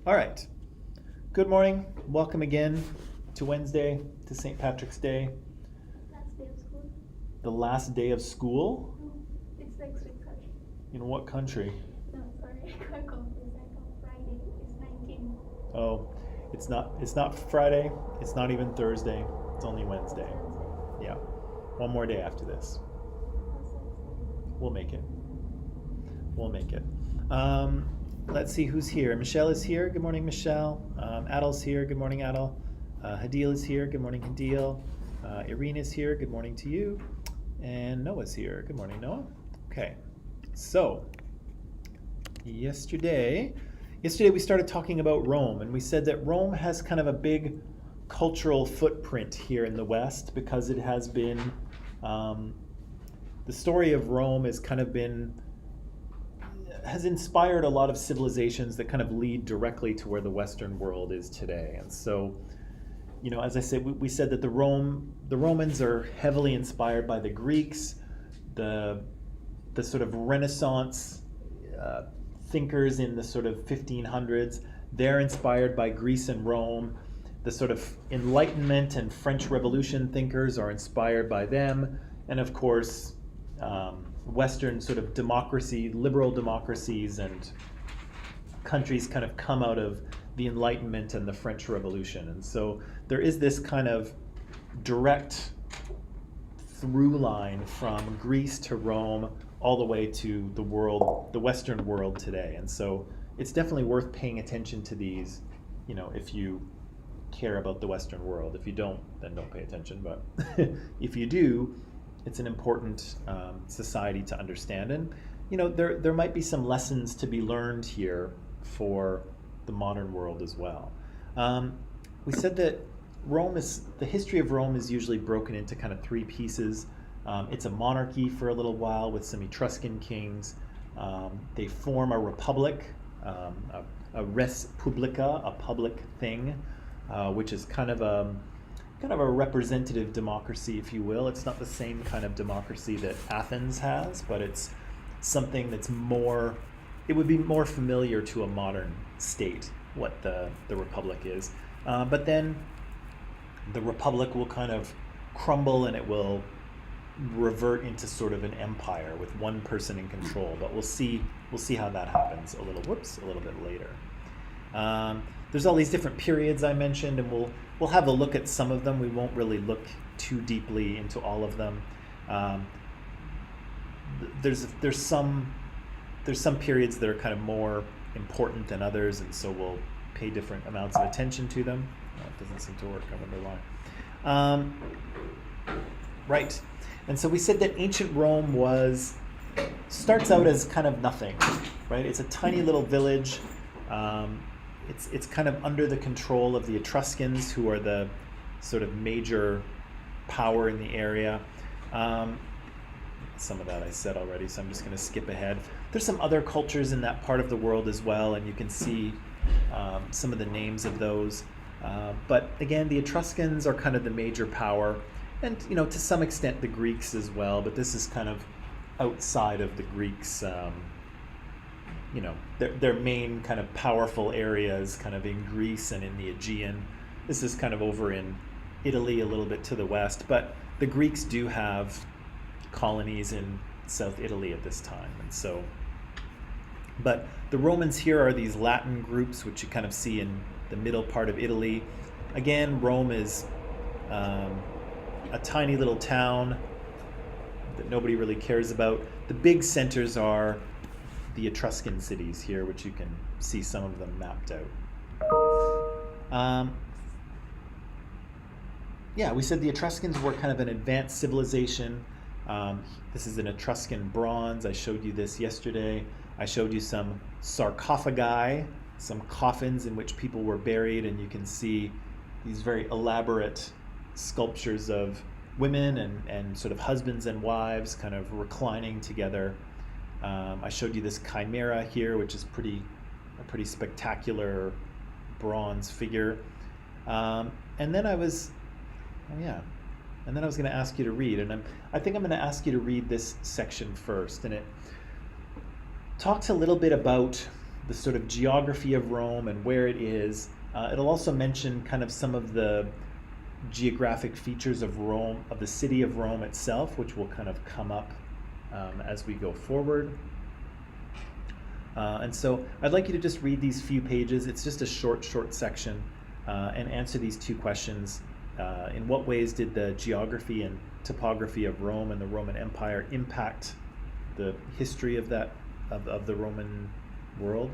All right. Good morning. Welcome again to Wednesday, to St. Patrick's Day, Last day of school. the last day of school. No, it's next week, sorry. In what country? No, sorry, I got confused. I thought Friday is 19. Oh, it's not Friday. It's not even Thursday. It's only Wednesday. Yeah. One more day after this. We'll make it. We'll make it. Let's see who's here. Michelle is here. Good morning, Michelle. Adil's here. Good morning, Adil. Hadil is here. Good morning, Hadil. Irene is here. Good morning to you. And Noah's here. Good morning, Noah. Okay. So, yesterday we started talking about Rome, and we said that Rome has kind of a big cultural footprint here in the West because it has been, the story of Rome has inspired a lot of civilizations that kind of lead directly to where the Western world is today. And so, as I said, we said that the Romans are heavily inspired by the Greeks, the sort of Renaissance thinkers in the sort of 1500s. They're inspired by Greece and Rome. The sort of Enlightenment and French Revolution thinkers are inspired by them. And of course, Western sort of democracy, liberal democracies and countries kind of come out of the Enlightenment and the French Revolution. And so there is this kind of direct through line from Greece to Rome all the way to the world, the Western world today. And so it's definitely worth paying attention to these, if you care about the Western world. If you don't, then don't pay attention. But if you do, it's an important society to understand. And, there might be some lessons to be learned here for the modern world as well. We said that the history of Rome is usually broken into kind of three pieces. It's a monarchy for a little while with some Etruscan kings. They form a republic, a res publica, a public thing, which is kind of a representative democracy, if you will. It's not the same kind of democracy that Athens has, but it's something that's it would be more familiar to a modern state, what the republic is. But then the republic will kind of crumble and it will revert into sort of an empire with one person in control. But we'll see how that happens a little bit later. There's all these different periods I mentioned, and we'll have a look at some of them. We won't really look too deeply into all of them. There's some periods that are kind of more important than others, and so we'll pay different amounts of attention to them. It doesn't seem to work. I wonder why. Right. And so we said that ancient Rome starts out as kind of nothing, right? It's a tiny little village. It's kind of under the control of the Etruscans, who are the sort of major power in the area. Some of that I said already, so I'm just going to skip ahead. There's some other cultures in that part of the world as well, and you can see some of the names of those. But again, the Etruscans are kind of the major power, and to some extent the Greeks as well. But this is kind of outside of the Greeks. Their main kind of powerful areas kind of in Greece and in the Aegean. This is kind of over in Italy a little bit to the west, but the Greeks do have colonies in South Italy at this time. And so, but the Romans here are these Latin groups, which you kind of see in the middle part of Italy. Again, Rome is a tiny little town that nobody really cares about. The big centers are the Etruscan cities here, which you can see some of them mapped out. We said the Etruscans were kind of an advanced civilization. This is an Etruscan bronze. I showed you this yesterday. I showed you some sarcophagi, some coffins in which people were buried, and you can see these very elaborate sculptures of women and sort of husbands and wives kind of reclining together. I showed you this chimera here, which is a pretty spectacular bronze figure. And then I was going to ask you to read, and I think I'm going to ask you to read this section first. And it talks a little bit about the sort of geography of Rome and where it is. It'll also mention kind of some of the geographic features of Rome, of the city of Rome itself, which will kind of come up as we go forward. And so I'd like you to just read these few pages. It's just a short section, and answer these two questions. In what ways did the geography and topography of Rome and the Roman Empire impact the history of the Roman world?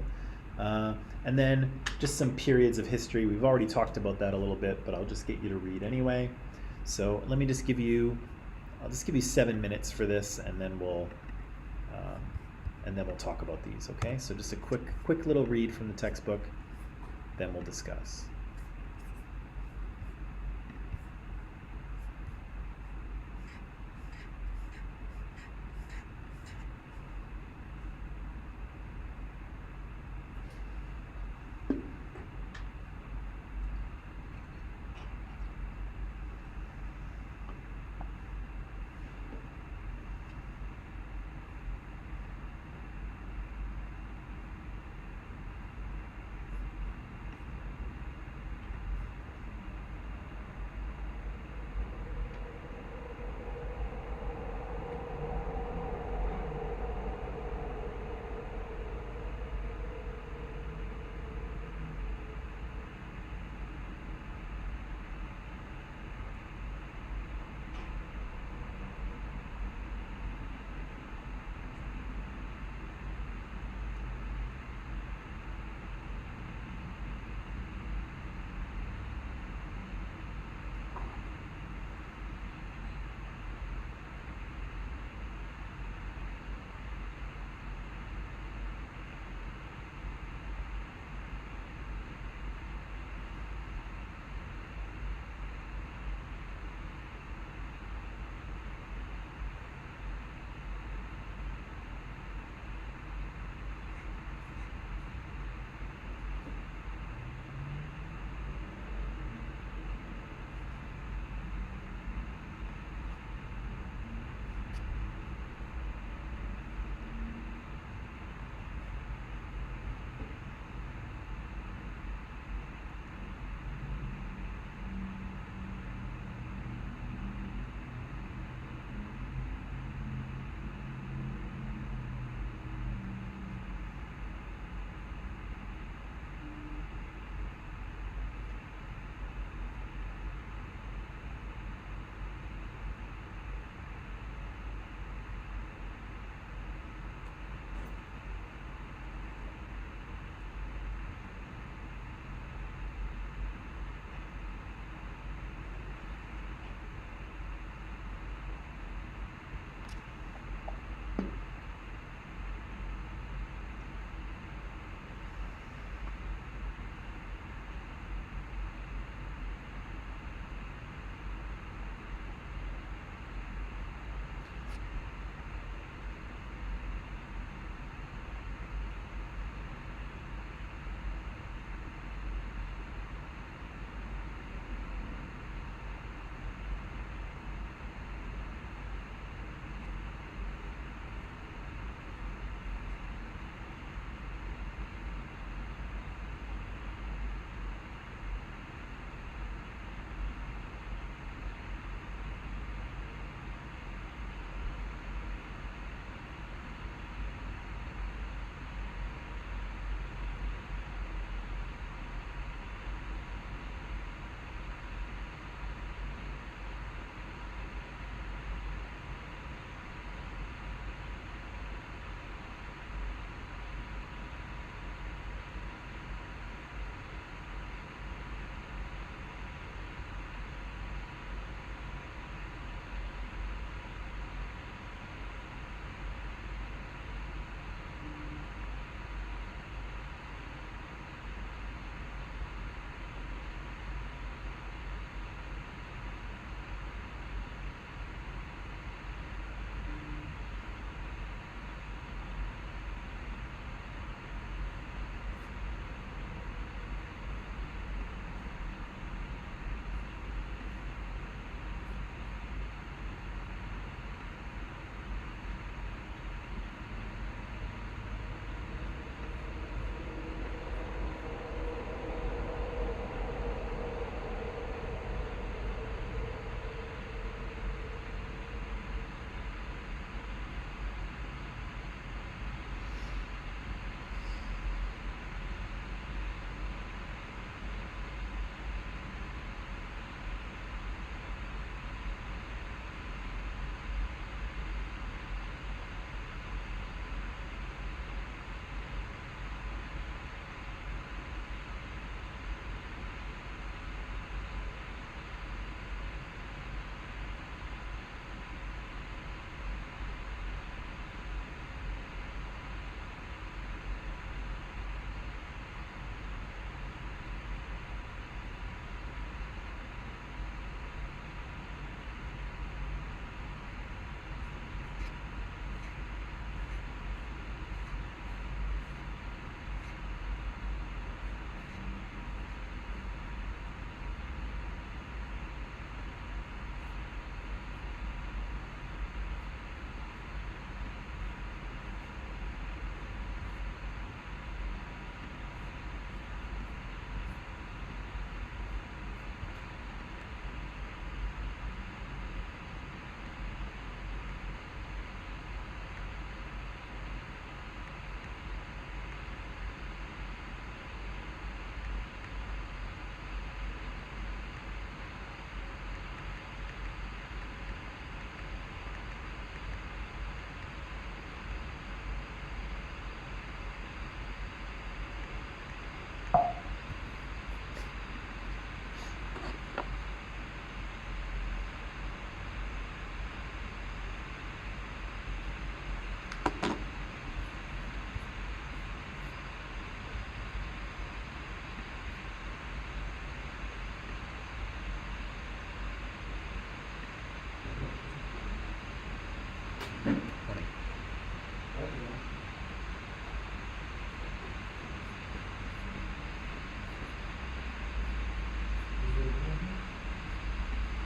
And then just some periods of history. We've already talked about that a little bit, but I'll just get you to read anyway. So let me just I'll just give you 7 minutes for this, and then we'll talk about these, okay? So just a quick little read from the textbook, then we'll discuss.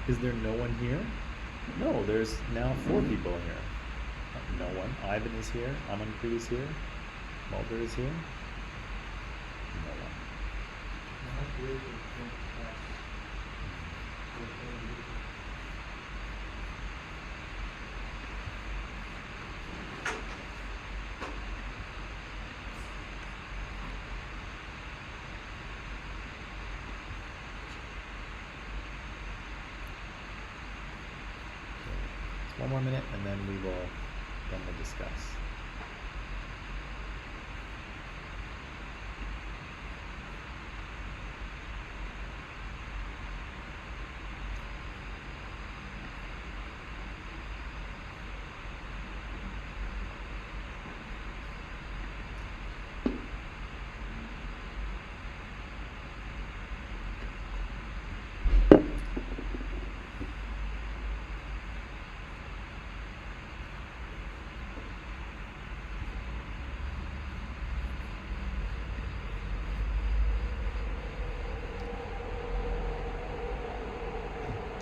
Is there no one here? No, there's now 4 people here. No one. Ivan is here. Amanpreet is here. Mulder is here. No one. One more minute and then we'll discuss.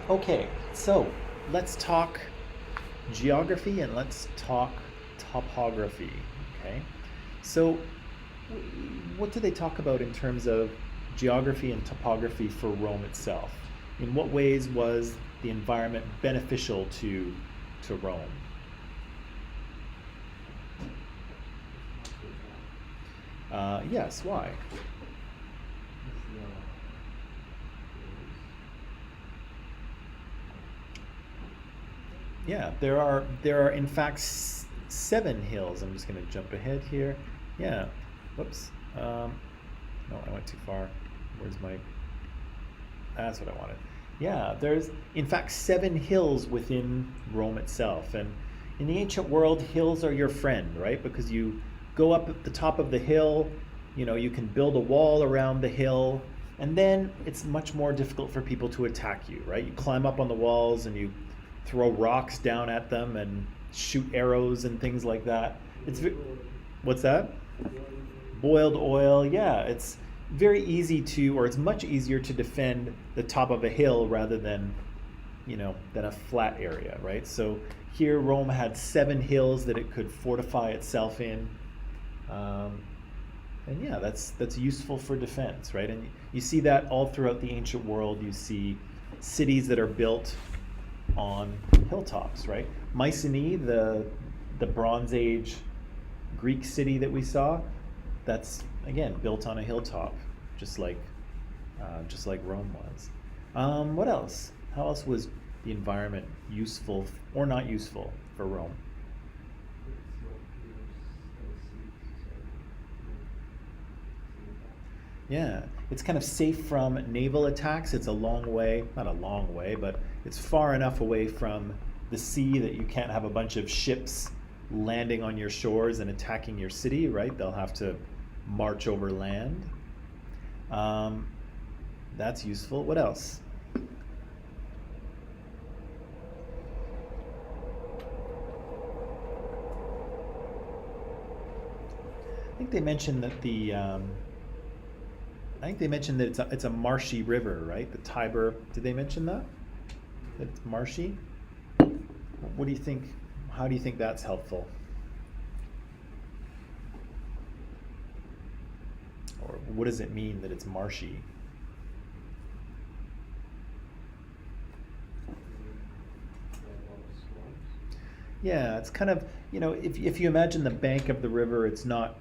Okay, so let's talk geography and let's talk topography. Okay, so what do they talk about in terms of geography and topography for Rome itself? In what ways was the environment beneficial to Rome? Yes, why? Yeah, there are in fact 7 hills. I'm just going to jump ahead here. Yeah, whoops. No, I went too far. Where's my? That's what I wanted. Yeah, there's in fact 7 hills within Rome itself, and in the ancient world, hills are your friend, right? Because you go up at the top of the hill, you can build a wall around the hill, and then it's much more difficult for people to attack you, right? You climb up on the walls and you throw rocks down at them and shoot arrows and things like that. What's that? Boiled oil. Yeah, it's very easy or it's much easier to defend the top of a hill rather than a flat area, right? So here Rome had 7 hills that it could fortify itself in, and yeah, that's useful for defense, right? And you see that all throughout the ancient world. You see cities that are built on hilltops, right? Mycenae, the Bronze Age Greek city that we saw, that's again built on a hilltop, just like Rome was. What else? How else was the environment useful or not useful for Rome? Yeah, it's kind of safe from naval attacks. It's a long way, not a long way, but it's far enough away from the sea that you can't have a bunch of ships landing on your shores and attacking your city, right? They'll have to march over land. That's useful. What else? I think they mentioned that it's a marshy river, right? The Tiber. Did they mention that? That it's marshy? What do you think? How do you think that's helpful? Or what does it mean that it's marshy? Yeah, it's kind of, if you imagine the bank of the river, it's not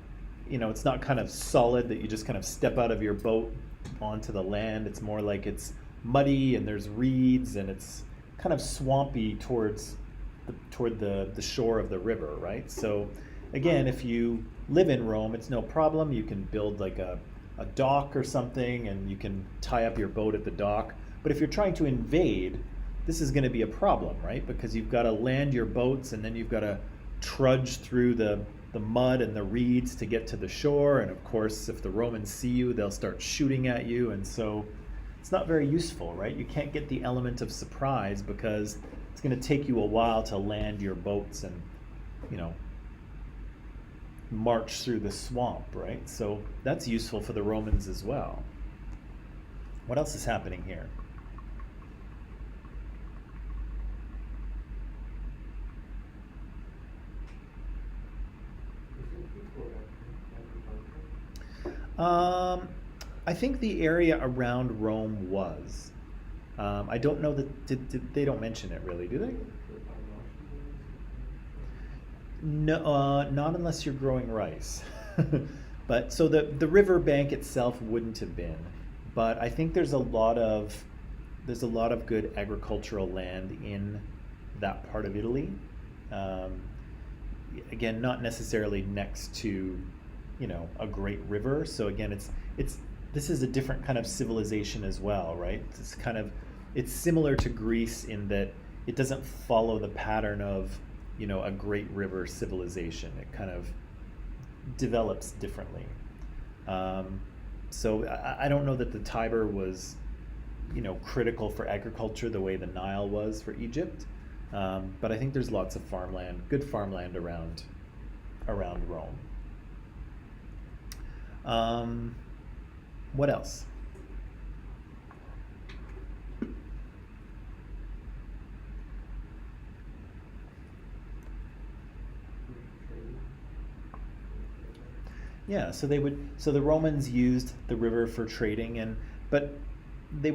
kind of solid that you just kind of step out of your boat onto the land. It's more like it's muddy and there's reeds and it's kind of swampy toward the shore of the river, right? So again, if you live in Rome, it's no problem. You can build like a dock or something and you can tie up your boat at the dock. But if you're trying to invade, this is going to be a problem, right? Because you've got to land your boats and then you've got to trudge through the mud and the reeds to get to the shore. And of course, if the Romans see you, they'll start shooting at you. And so it's not very useful, right? You can't get the element of surprise because it's going to take you a while to land your boats and, march through the swamp, right? So that's useful for the Romans as well. What else is happening here? I think the area around Rome was. I don't know that they don't mention it really, do they? No, not unless you're growing rice. But so the river bank itself wouldn't have been, but I think there's a lot of good agricultural land in that part of Italy. Um, Again, not necessarily next to, a great river. So again, it's this is a different kind of civilization as well, right? It's similar to Greece in that it doesn't follow the pattern of, a great river civilization. It kind of develops differently. So I don't know that the Tiber was, critical for agriculture the way the Nile was for Egypt. But I think there's lots of good farmland around Rome. What else? Yeah, so the Romans used the river for trading, but they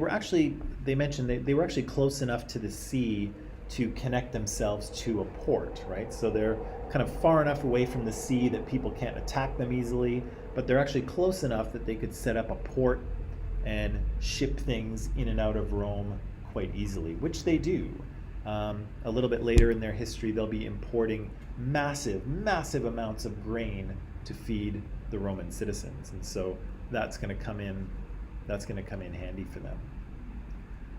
mentioned they were actually close enough to the sea to connect themselves to a port, right? So they're kind of far enough away from the sea that people can't attack them easily, but they're actually close enough that they could set up a port and ship things in and out of Rome quite easily, which they do. A little bit later in their history, they'll be importing massive amounts of grain to feed the Roman citizens, and so that's going to come in handy for them.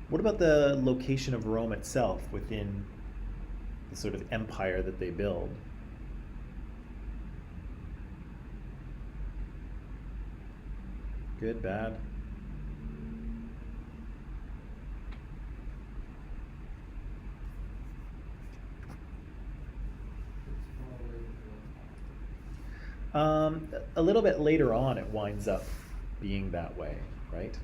What about the location of Rome itself within the sort of empire that they build? Good, bad? A little bit later on, it winds up being that way, right?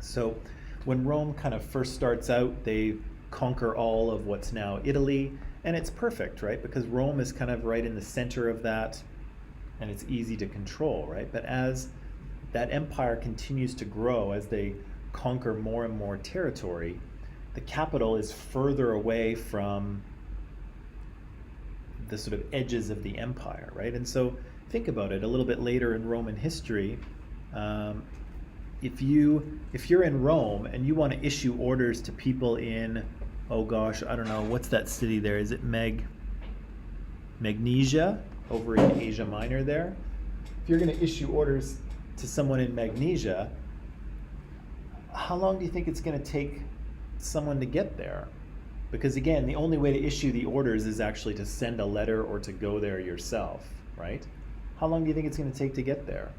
So when Rome kind of first starts out, they conquer all of what's now Italy, and it's perfect, right? Because Rome is kind of right in the center of that, and it's easy to control, right? But as that empire continues to grow, as they conquer more and more territory, the capital is further away from the sort of edges of the empire, right? And so think about it a little bit later in Roman history. If you're in Rome and you want to issue orders to people in, oh gosh, I don't know, what's that city there? Is it Magnesia over in Asia Minor there? If you're going to issue orders to someone in Magnesia, how long do you think it's going to take someone to get there? Because again, the only way to issue the orders is actually to send a letter or to go there yourself, right? How long do you think it's going to take to get there?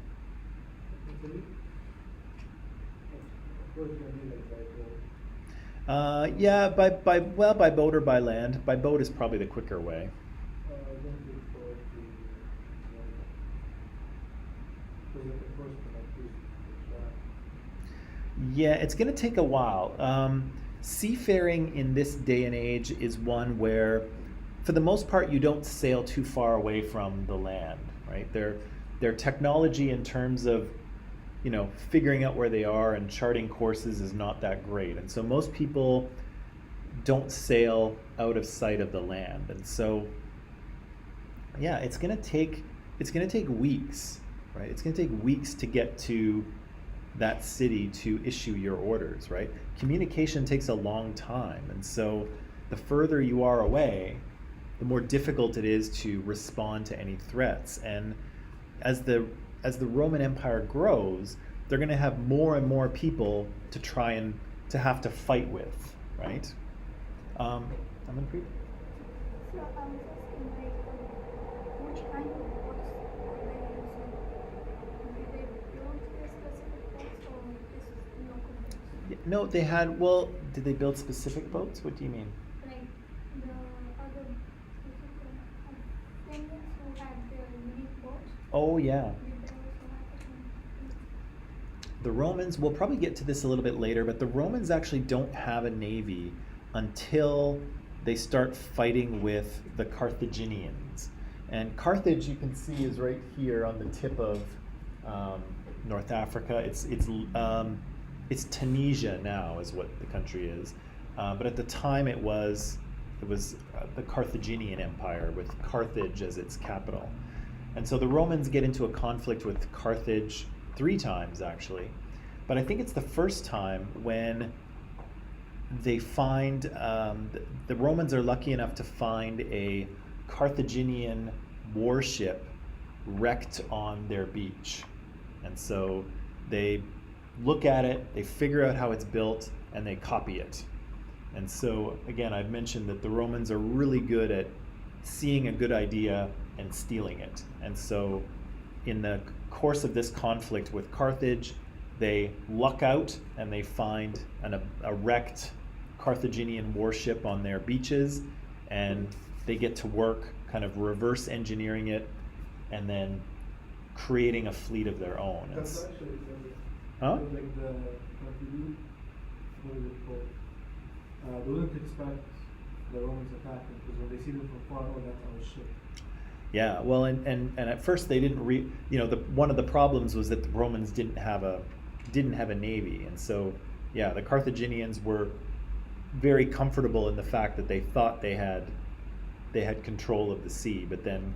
Yeah, by boat or by land. By boat is probably the quicker way. Yeah, it's going to take a while. Seafaring in this day and age is one where, for the most part, you don't sail too far away from the land, right? Their technology in terms of, figuring out where they are and charting courses is not that great. And so most people don't sail out of sight of the land. And so, yeah, it's going to take weeks, right? It's going to take weeks to get to that city to issue your orders, right? Communication takes a long time, and so the further you are away, the more difficult it is to respond to any threats. And as the Roman Empire grows, they're going to have more and more people to try and to have to fight with, right? I'm in pre. So I was asking, like, which kind of boats are they using? Did they build a specific boats or is local boats? No, they had. Well, did they build specific boats? What do you mean? Like the other Athenians who had their unique boats, Oh yeah. did they also have the same? The Romans, we'll probably get to this a little bit later, but the Romans actually don't have a navy until they start fighting with the Carthaginians. And Carthage, you can see, is right here on the tip of North Africa. It's Tunisia now, is what the country is. But at the time, it was the Carthaginian Empire with Carthage as its capital. And so the Romans get into a conflict with Carthage 3 times, actually. But I think it's the first time when they find, the Romans are lucky enough to find a Carthaginian warship wrecked on their beach. And so they look at it, they figure out how it's built, and they copy it. And so, again, I've mentioned that the Romans are really good at seeing a good idea and stealing it. And so in the course of this conflict with Carthage, they luck out and they find a wrecked Carthaginian warship on their beaches, and they get to work kind of reverse engineering it and then creating a fleet of their own. That's actually Huh? like the what is it called? They wouldn't expect the Romans attacking because when they see them from far, oh, that's our ship. Yeah, well, and at first they didn't one of the problems was that the Romans didn't have a navy, and so yeah, the Carthaginians were very comfortable in the fact that they thought they had control of the sea, but then,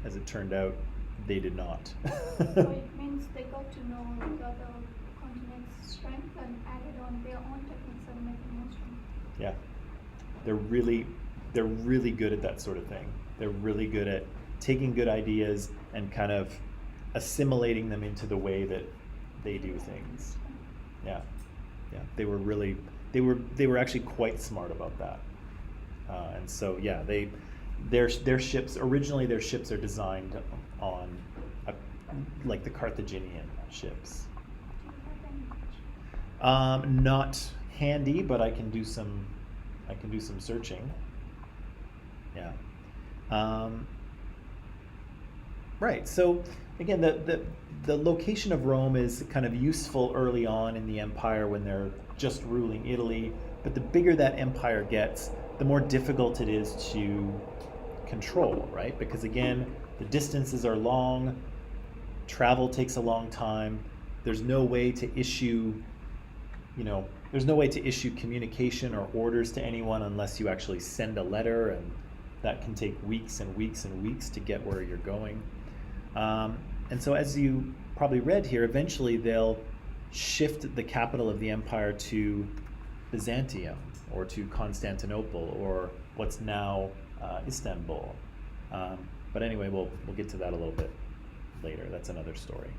as it turned out, they did not. So it means they got to know the other continent's strength and added on their own techniques and made them more strong. Yeah, they're really good at that sort of thing. They're really good at taking good ideas and kind of assimilating them into the way that they do things. Yeah, they were actually quite smart about that. And so yeah, their ships are designed on like the Carthaginian ships. Not handy, but I can do some searching. Yeah. Right. So again, the location of Rome is kind of useful early on in the empire when they're just ruling Italy, but the bigger that empire gets, the more difficult it is to control, right? Because again, the distances are long, travel takes a long time. There's no way to issue communication or orders to anyone unless you actually send a letter, and that can take weeks and weeks and weeks to get where you're going. And so, as you probably read here, eventually they'll shift the capital of the empire to Byzantium or to Constantinople or what's now Istanbul. But anyway, we'll get to that a little bit later. That's another story.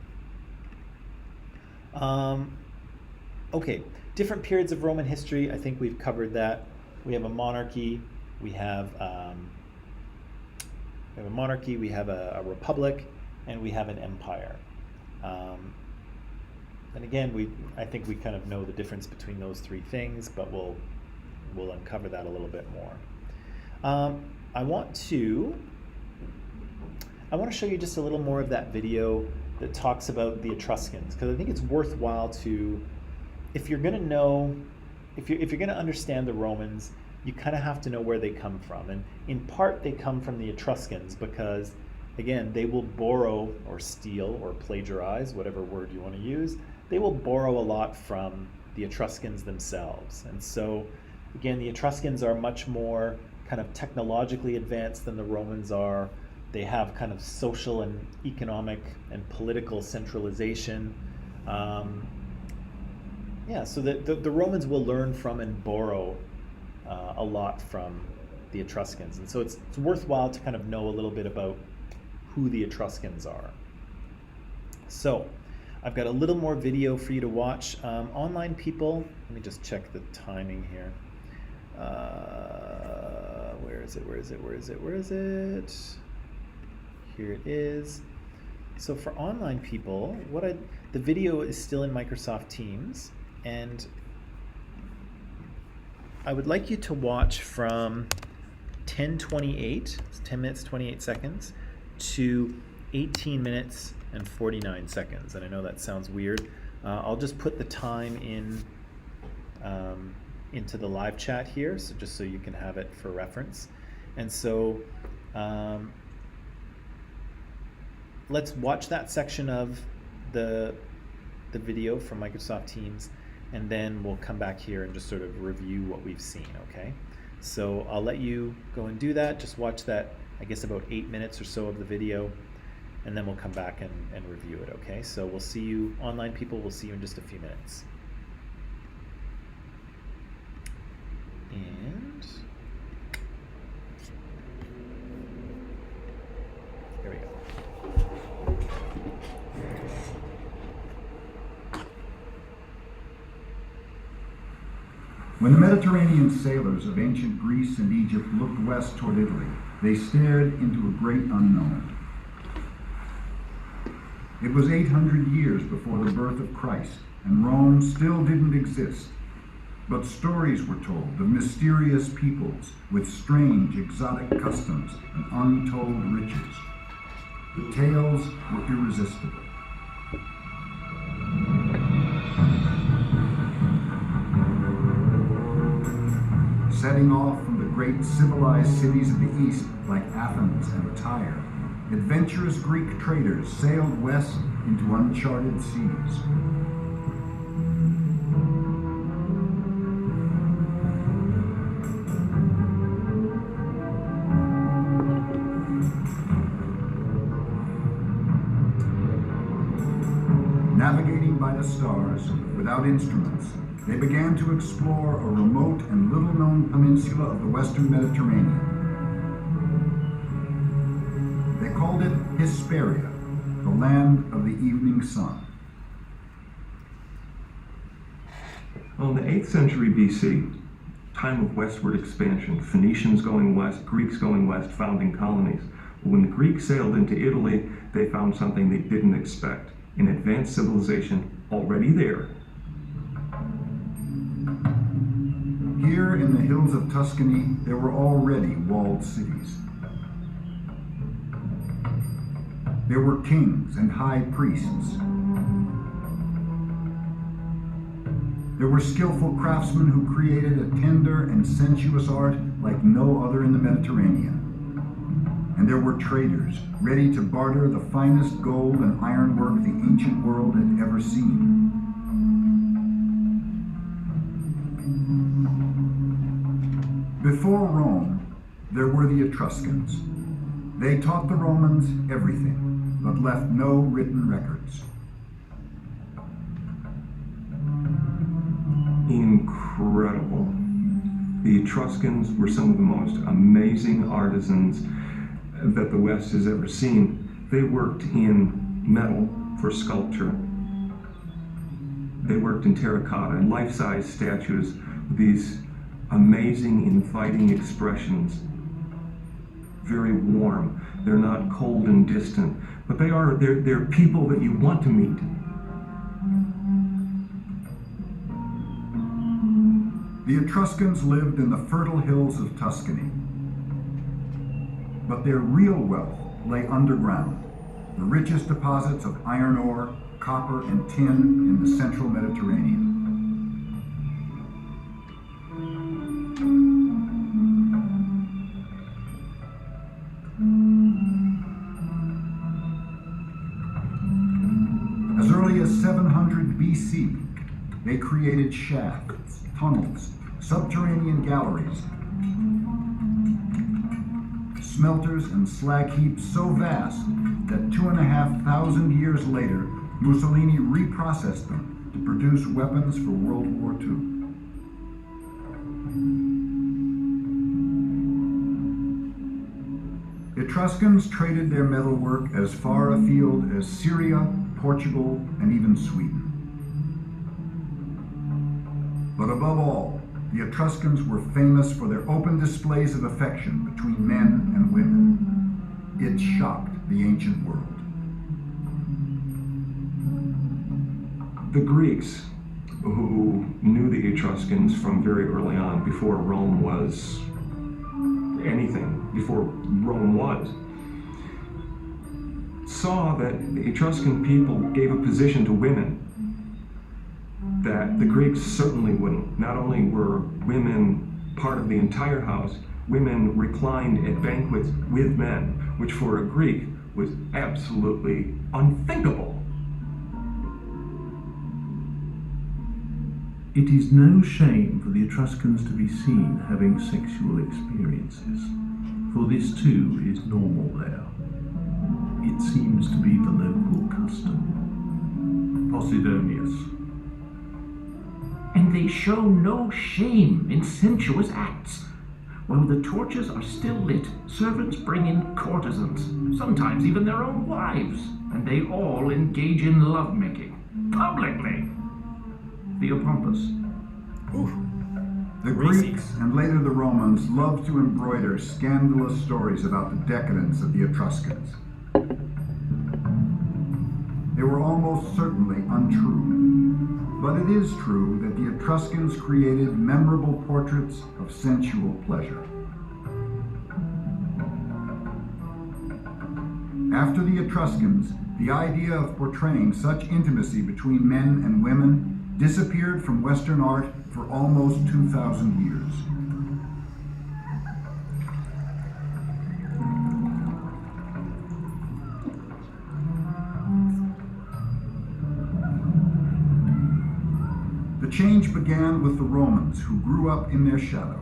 Okay, different periods of Roman history. I think we've covered that. We have a monarchy. We have a republic, and we have an empire. And again, I think we kind of know the difference between those 3 things, but we'll uncover that a little bit more. I want to show you just a little more of that video that talks about the Etruscans, because I think it's worthwhile to, if you're going to understand the Romans, you kind of have to know where they come from. And in part, they come from the Etruscans because, again, they will borrow or steal or plagiarize, whatever word you want to use. They will borrow a lot from the Etruscans themselves. And so, again, the Etruscans are much more kind of technologically advanced than the Romans are. They have kind of social and economic and political centralization. So the Romans will learn from and borrow a lot from the Etruscans. And so it's worthwhile to kind of know a little bit about who the Etruscans are. So I've got a little more video for you to watch. Online people, let me just check the timing here. Where is it? Here it is. So for online people, the video is still in Microsoft Teams, and I would like you to watch from 10:28, 10 minutes 28 seconds, to 18 minutes and 49 seconds. And I know that sounds weird. I'll just put the time into the live chat here, so just so you can have it for reference. And so let's watch that section of the video from Microsoft Teams, and then we'll come back here and just sort of review what we've seen, okay? So I'll let you go and do that. Just watch that, I guess, about 8 minutes or so of the video, and then we'll come back and review it, okay? So we'll see you, online people, we'll see you in just a few minutes. And here we go. When the Mediterranean sailors of ancient Greece and Egypt looked west toward Italy, they stared into a great unknown. It was 800 years before the birth of Christ, and Rome still didn't exist. But stories were told of mysterious peoples with strange, exotic customs and untold riches. The tales were irresistible. Setting off from the great civilized cities of the East like Athens and Tyre, adventurous Greek traders sailed west into uncharted seas. Navigating by the stars, without instruments, they began to explore a remote and little-known peninsula of the western Mediterranean. They called it Hesperia, the land of the evening sun. Well, in the 8th century BC, time of westward expansion, Phoenicians going west, Greeks going west, founding colonies. When the Greeks sailed into Italy, they found something they didn't expect, an advanced civilization already there. Here in the hills of Tuscany, there were already walled cities. There were kings and high priests. There were skillful craftsmen who created a tender and sensuous art like no other in the Mediterranean. And there were traders ready to barter the finest gold and ironwork the ancient world had ever seen. Before Rome, there were the Etruscans. They taught the Romans everything, but left no written records. Incredible. The Etruscans were some of the most amazing artisans that the West has ever seen. They worked in metal for sculpture. They worked in terracotta and life-size statues with these amazing, inviting expressions. Very warm. They're not cold and distant, but they're people that you want to meet. The Etruscans lived in the fertile hills of Tuscany, but their real wealth lay underground, the richest deposits of iron ore, copper, and tin in the central Mediterranean. As early as 700 BC, they created shafts, tunnels, subterranean galleries, smelters, and slag heaps so vast that 2,500 years later, Mussolini reprocessed them to produce weapons for World War II. Etruscans traded their metalwork as far afield as Syria, Portugal, and even Sweden. But above all, the Etruscans were famous for their open displays of affection between men and women. It shocked the ancient world. The Greeks, who knew the Etruscans from very early on, before Rome was anything, before Rome was, saw that the Etruscan people gave a position to women that the Greeks certainly wouldn't. Not only were women part of the entire house, women reclined at banquets with men. which for a Greek was absolutely unthinkable. It is no shame for the Etruscans to be seen having sexual experiences, for this too is normal there. It seems to be the local custom. Posidonius. And they show no shame in sensuous acts. While the torches are still lit, servants bring in courtesans, sometimes even their own wives, and they all engage in lovemaking, publicly. Theopompus. The Racy. Greeks and later the Romans loved to embroider scandalous stories about the decadence of the Etruscans. They were almost certainly untrue, but it is true that the Etruscans created memorable portraits of sensual pleasure. After the Etruscans, the idea of portraying such intimacy between men and women disappeared from Western art for almost 2,000 years. The change began with the Romans, who grew up in their shadow.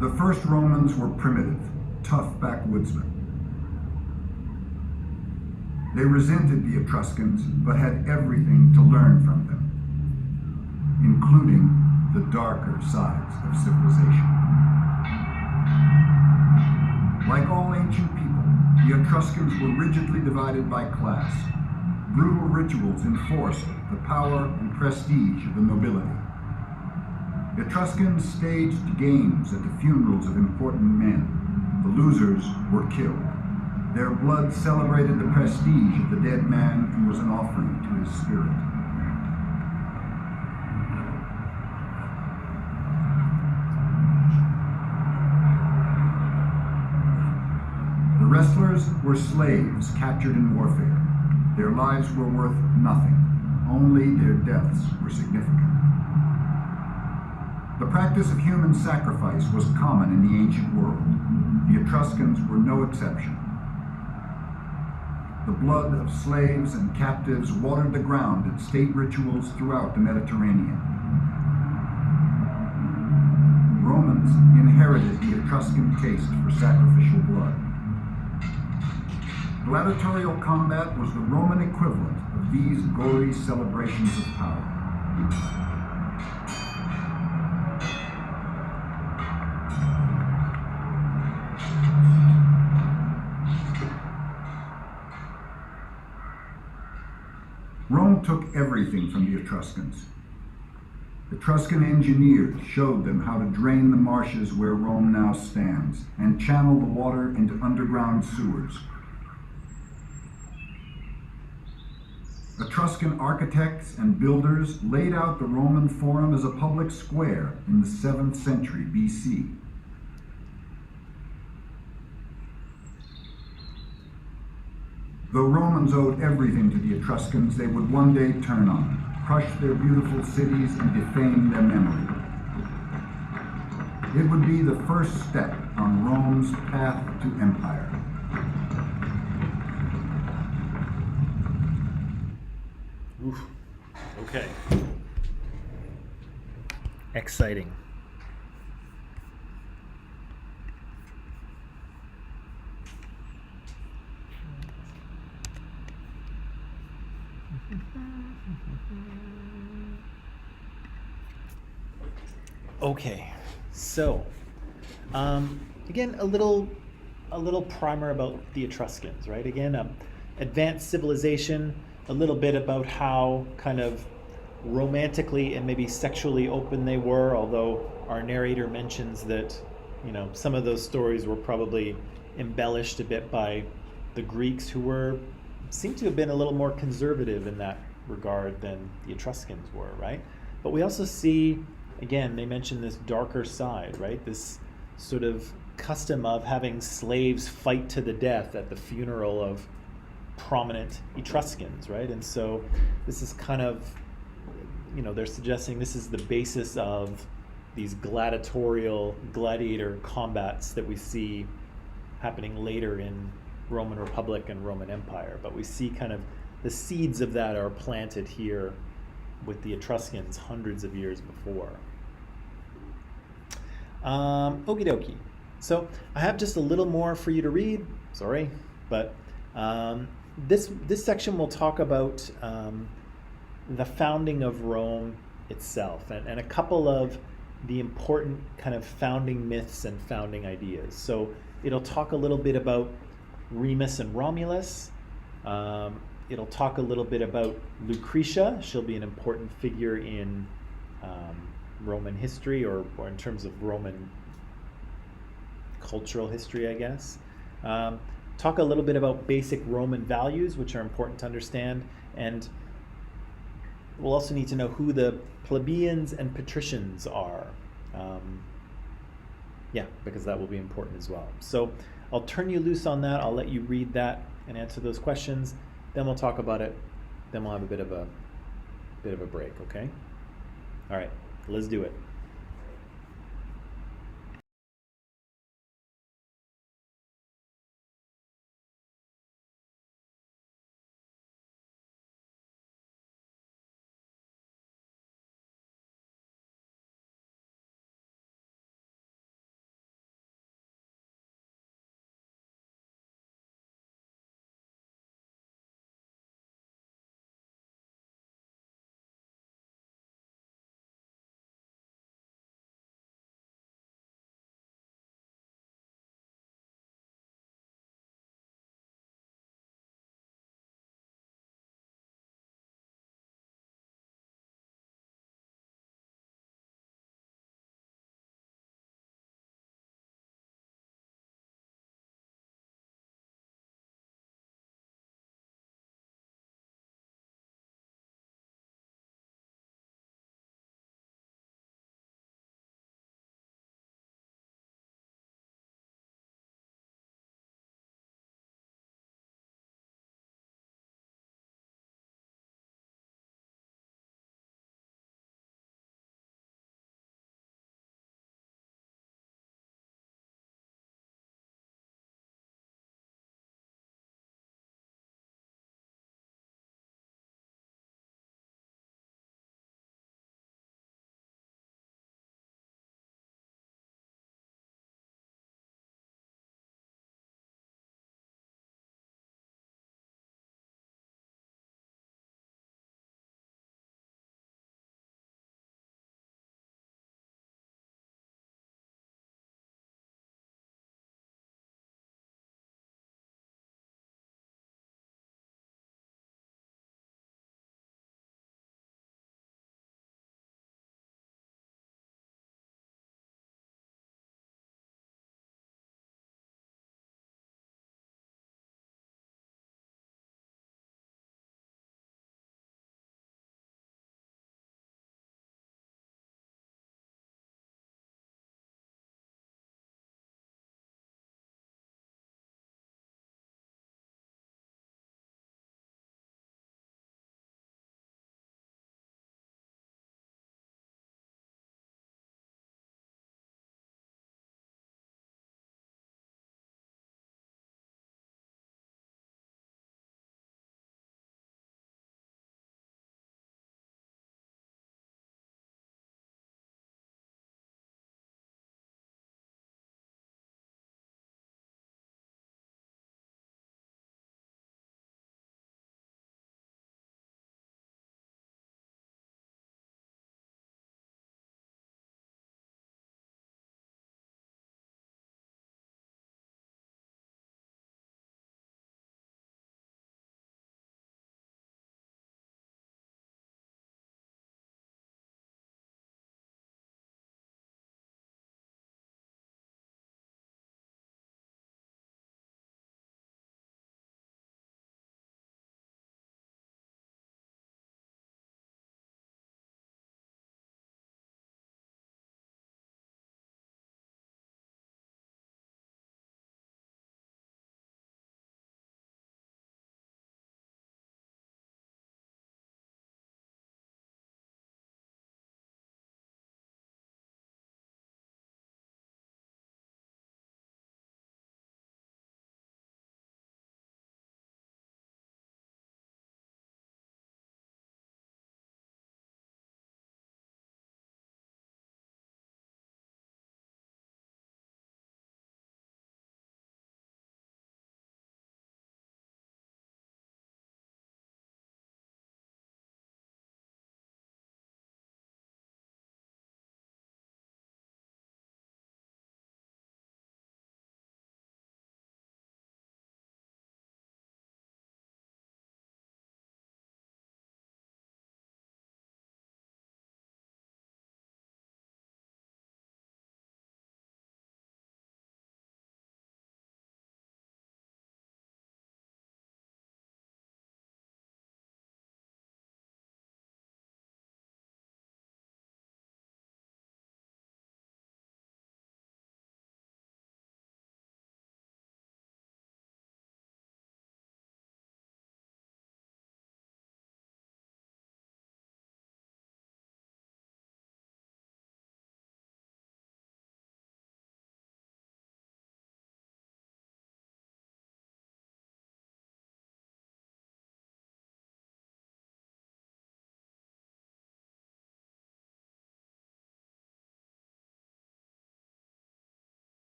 The first Romans were primitive, tough backwoodsmen. They resented the Etruscans, but had everything to learn from them, including the darker sides of civilization. Like all ancient people, the Etruscans were rigidly divided by class. Brutal rituals enforced the power and prestige of the nobility. Etruscans staged games at the funerals of important men. The losers were killed. Their blood celebrated the prestige of the dead man and was an offering to his spirit. The wrestlers were slaves captured in warfare. Their lives were worth nothing. Only their deaths were significant. The practice of human sacrifice was common in the ancient world. The Etruscans were no exception. The blood of slaves and captives watered the ground at state rituals throughout the Mediterranean. Romans inherited the Etruscan taste for sacrificial blood. Gladiatorial combat was the Roman equivalent of these gory celebrations of power. Rome took everything from the Etruscans. Etruscan engineers showed them how to drain the marshes where Rome now stands and channel the water into underground sewers. Etruscan architects and builders laid out the Roman Forum as a public square in the 7th century BC. Though Romans owed everything to the Etruscans, they would one day turn on them, crush their beautiful cities, and defame their memory. It would be the first step on Rome's path to empire. Oof. Okay. Exciting. Okay, so again, a little primer about the Etruscans, right? Again, advanced civilization, a little bit about how kind of romantically and maybe sexually open they were, although our narrator mentions that, you know, some of those stories were probably embellished a bit by the Greeks, who seem to have been a little more conservative in that regard than the Etruscans were, right? But we also see, again, they mention this darker side, right? This sort of custom of having slaves fight to the death at the funeral of prominent Etruscans, right? And so this is kind of they're suggesting this is the basis of these gladiator combats that we see happening later in Roman Republic and Roman Empire. But we see kind of the seeds of that are planted here with the Etruscans hundreds of years before. Okie dokie. So I have just a little more for you to read. Sorry, but this section will talk about the founding of Rome itself and a couple of the important kind of founding myths and founding ideas. So it'll talk a little bit about Remus and Romulus. It'll talk a little bit about Lucretia. She'll be an important figure in Roman history or in terms of Roman cultural history, I guess. Talk a little bit about basic Roman values, which are important to understand. And we'll also need to know who the plebeians and patricians are. Yeah, because that will be important as well. So I'll turn you loose on that. I'll let you read that and answer those questions. Then we'll talk about it. Then we'll have a bit of a break, okay? All right, let's do it.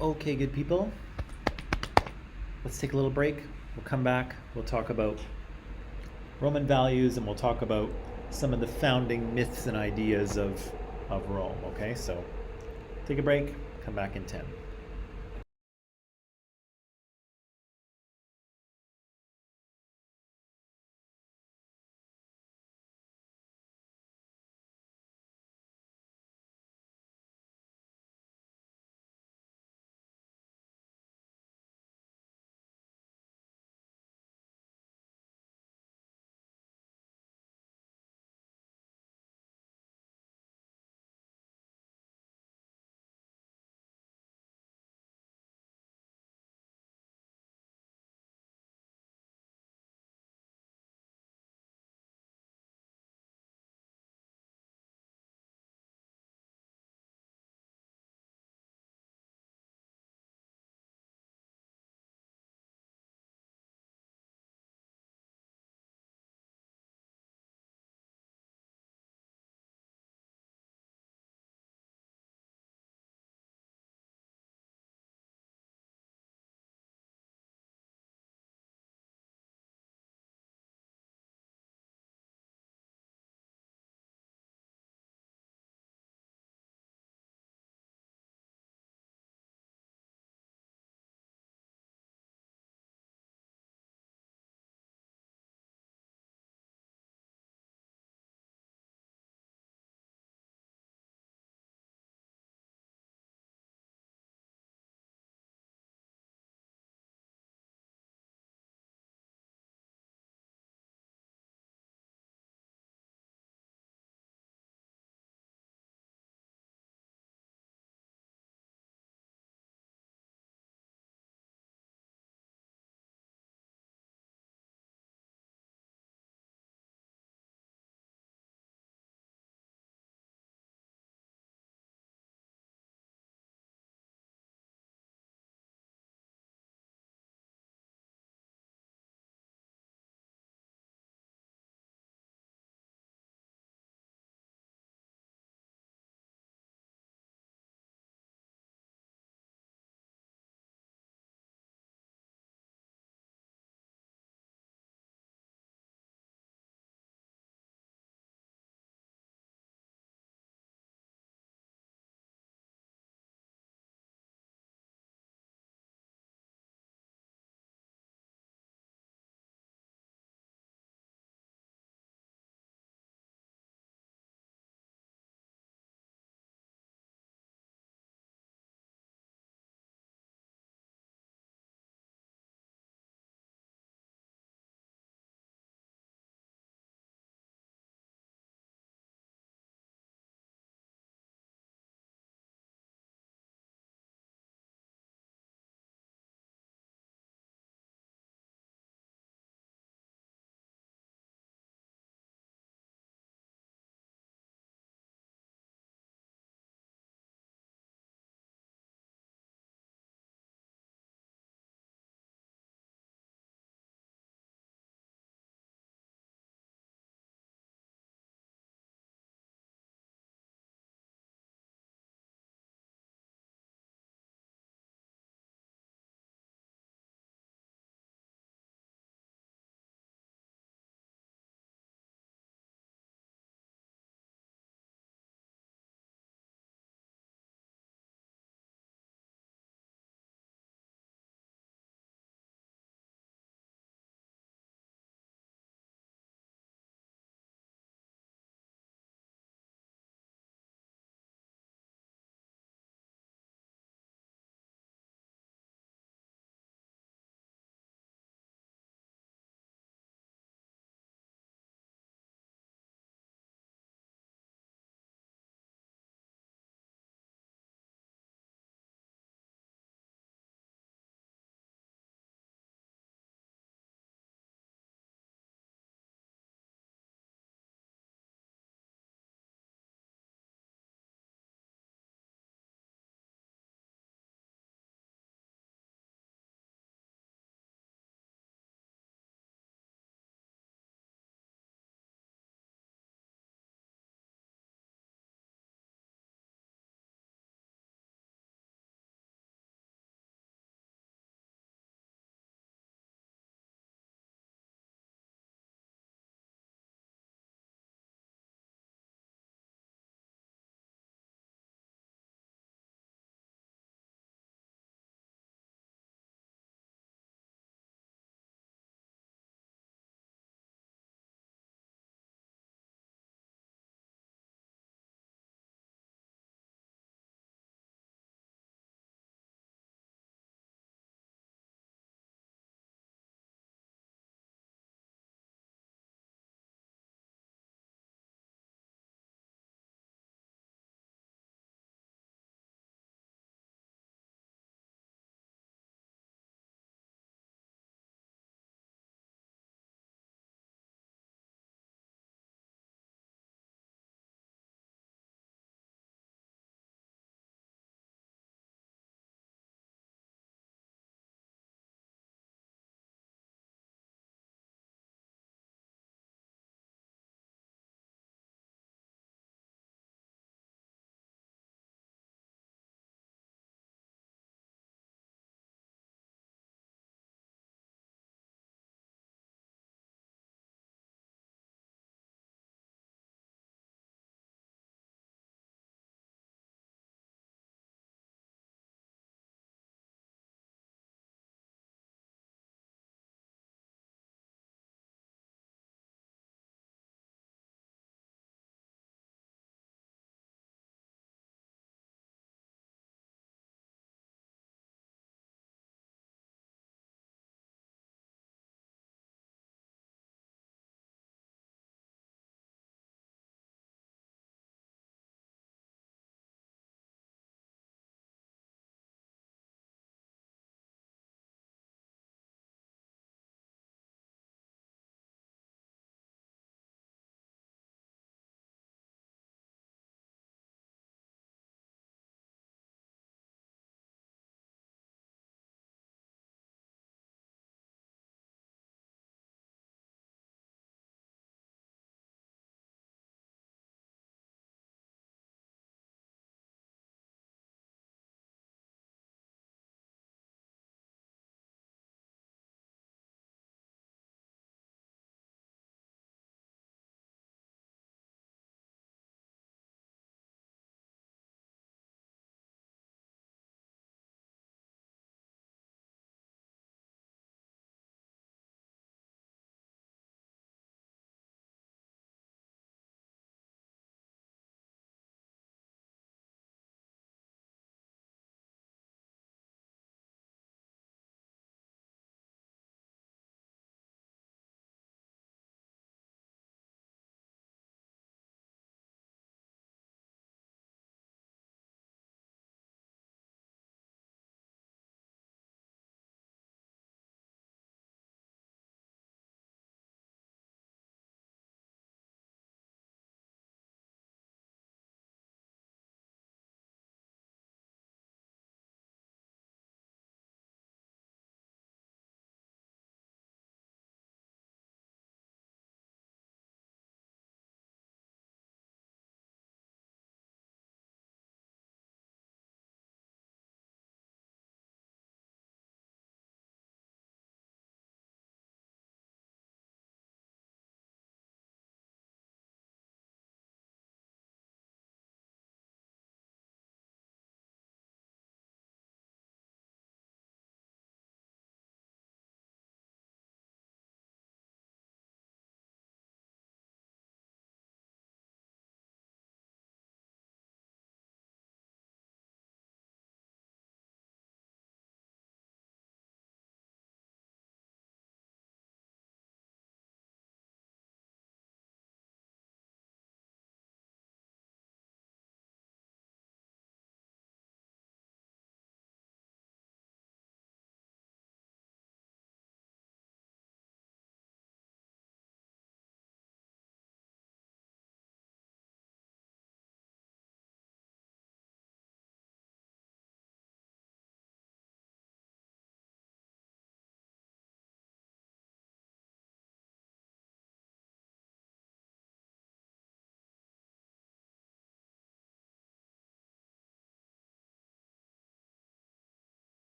Okay, good people. Let's take a little break. We'll come back. We'll talk about Roman values and we'll talk about some of the founding myths and ideas of Rome. Okay, so take a break, come back in 10.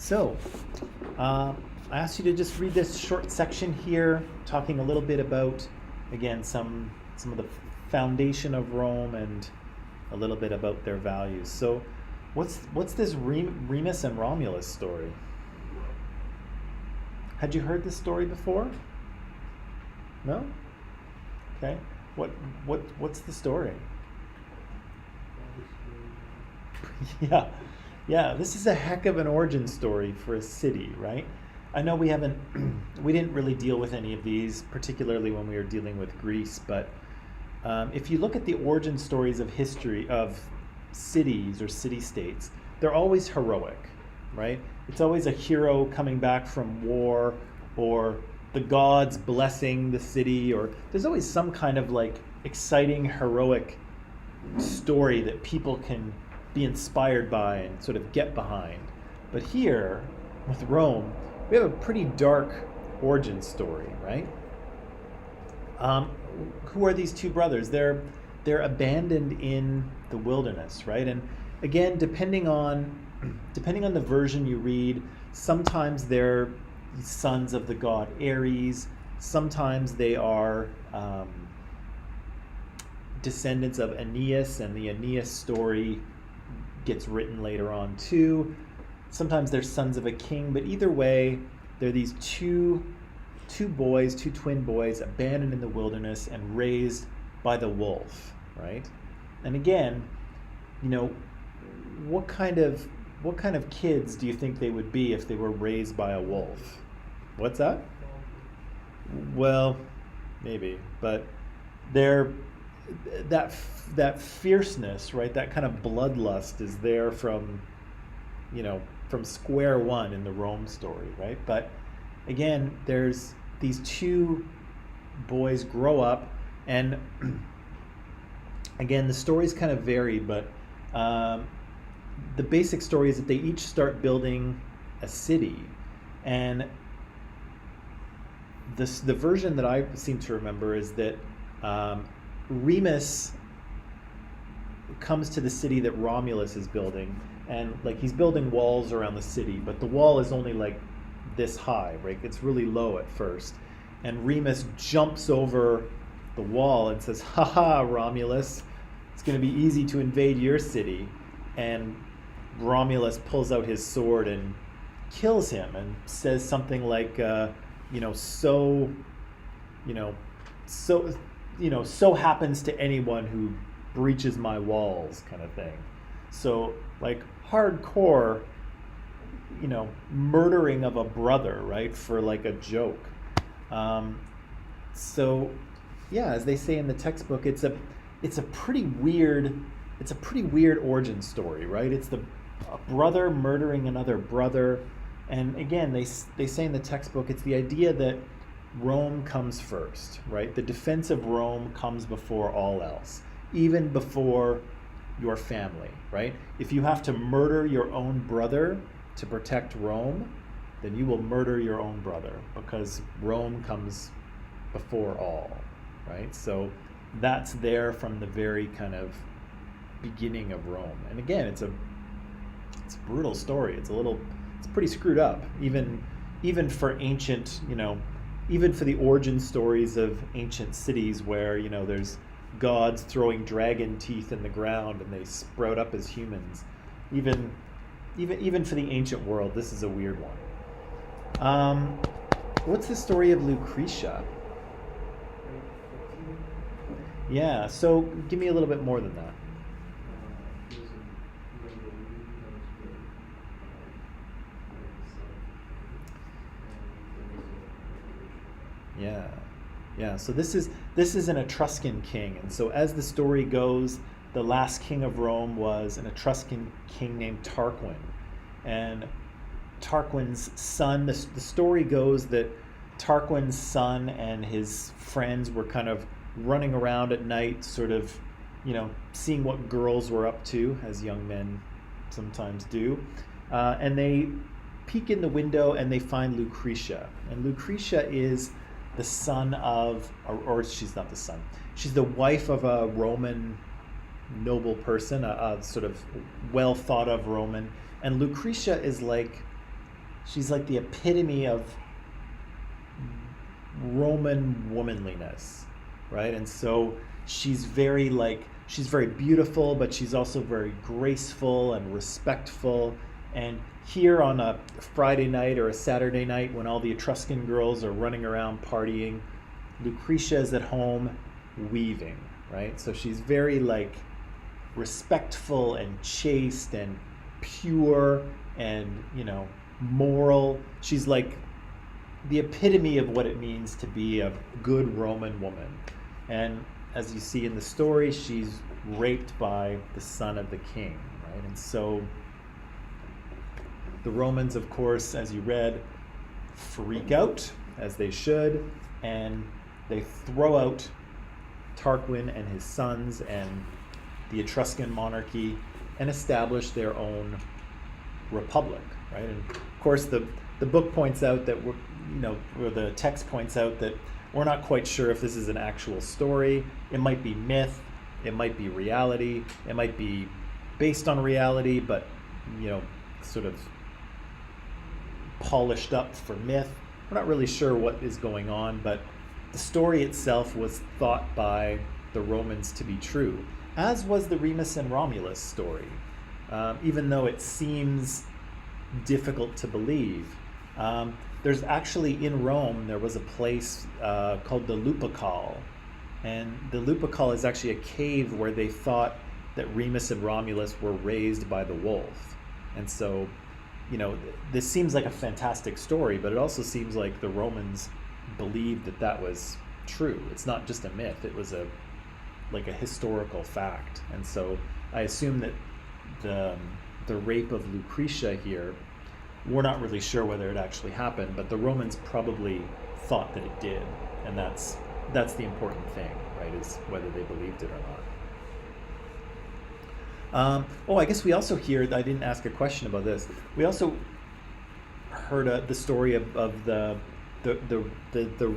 So, I asked you to just read this short section here, talking a little bit about, again, some of the foundation of Rome and a little bit about their values. So, what's this Remus and Romulus story? Had you heard this story before? No? Okay. What's the story? Yeah, this is a heck of an origin story for a city, right? I know we didn't really deal with any of these, particularly when we were dealing with Greece, but if you look at the origin stories of history of cities or city-states, they're always heroic, right? It's always a hero coming back from war, or the gods blessing the city, or there's always some kind of like exciting, heroic story that people can be inspired by and sort of get behind. But here, with Rome, we have a pretty dark origin story, right? Who are these two brothers? They're abandoned in the wilderness, right? And again, depending on the version you read, sometimes they're sons of the god Ares, sometimes they are descendants of Aeneas, and the Aeneas story gets written later on too. Sometimes they're sons of a king, but either way, they're these two twin boys abandoned in the wilderness and raised by the wolf, right? And again, what kind of kids do you think they would be if they were raised by a wolf? What's that? Well, maybe, but they're that fierceness, right? That kind of bloodlust is there from square one in the Rome story, right? But again, there's these two boys grow up, and again, the stories kind of vary, but the basic story is that they each start building a city, and the version that I seem to remember is that Remus comes to the city that Romulus is building, and like he's building walls around the city, but the wall is only like this high, right? It's really low at first, and Remus jumps over the wall and says, "Ha, Romulus, it's going to be easy to invade your city." And Romulus pulls out his sword and kills him and says something like, so happens to anyone who breaches my walls, kind of thing. So like hardcore, murdering of a brother, right, for like a joke. So yeah, as they say in the textbook, it's a pretty weird origin story, right? It's a brother murdering another brother, and again, they say in the textbook, it's the idea that Rome comes first, right? The defense of Rome comes before all else, even before your family, right? If you have to murder your own brother to protect Rome, then you will murder your own brother, because Rome comes before all, right? So that's there from the very kind of beginning of Rome. And again, it's a brutal story. It's pretty screwed up, even for ancient, even for the origin stories of ancient cities where, there's gods throwing dragon teeth in the ground and they sprout up as humans. Even for the ancient world, this is a weird one. What's the story of Lucretia? Yeah, so give me a little bit more than that. Yeah. So this is an Etruscan king, and so as the story goes, the last king of Rome was an Etruscan king named Tarquin, and Tarquin's son. The story goes that Tarquin's son and his friends were kind of running around at night, sort of, seeing what girls were up to, as young men sometimes do, and they peek in the window and they find Lucretia, and Lucretia is the son of, or she's not the son, she's the wife of a Roman noble person, a sort of well thought of Roman, and Lucretia is like she's like the epitome of Roman womanliness, right? And so she's very beautiful, but she's also very graceful and respectful. And here on a Friday night or a Saturday night when all the Etruscan girls are running around partying, Lucretia is at home weaving, right? So she's very like respectful and chaste and pure and, moral. She's like the epitome of what it means to be a good Roman woman. And as you see in the story, she's raped by the son of the king, right? And so the Romans, of course, as you read, freak out, as they should, and they throw out Tarquin and his sons and the Etruscan monarchy and establish their own republic, right? And of course, the book points out that or the text points out that we're not quite sure if this is an actual story. It might be myth, it might be reality, it might be based on reality, but sort of polished up for myth. We're not really sure what is going on, but the story itself was thought by the Romans to be true, as was the Remus and Romulus story, even though it seems difficult to believe. There's actually, in Rome, there was a place called the Lupercal, and the Lupercal is actually a cave where they thought that Remus and Romulus were raised by the wolf. And so, this seems like a fantastic story, but it also seems like the Romans believed that that was true. It's not just a myth, it was a historical fact. And so I assume that the rape of Lucretia here, we're not really sure whether it actually happened, but the Romans probably thought that it did, and that's the important thing, right, is whether they believed it or not. I guess we also hear, I didn't ask a question about this, we also heard the story of the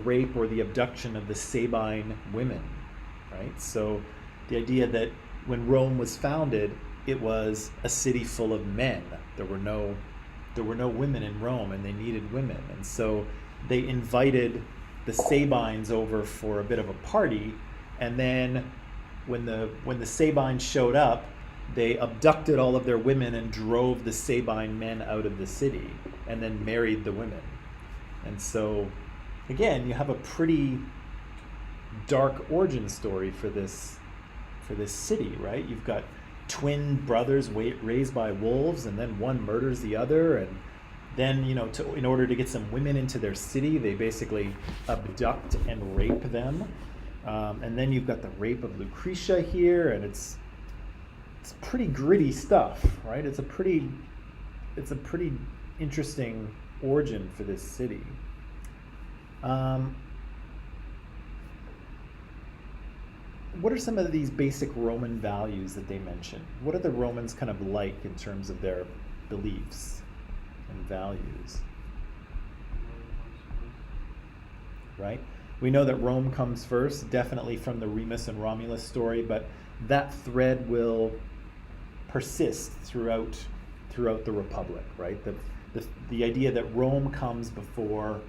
rape or the abduction of the Sabine women, right? So the idea that when Rome was founded, it was a city full of men. There were no women in Rome, and they needed women. And so they invited the Sabines over for a bit of a party, and then when the Sabines showed up, they abducted all of their women and drove the Sabine men out of the city, and then married the women. And so, again, you have a pretty dark origin story for this city, right? You've got twin brothers raised by wolves, and then one murders the other, and then in order to get some women into their city, they basically abduct and rape them, and then you've got the rape of Lucretia here, and it's pretty gritty stuff, right? It's a pretty interesting origin for this city. What are some of these basic Roman values that they mention? What are the Romans kind of like in terms of their beliefs and values? Right? We know that Rome comes first, definitely from the Remus and Romulus story, but that thread will persist throughout the Republic, right? The idea that Rome comes before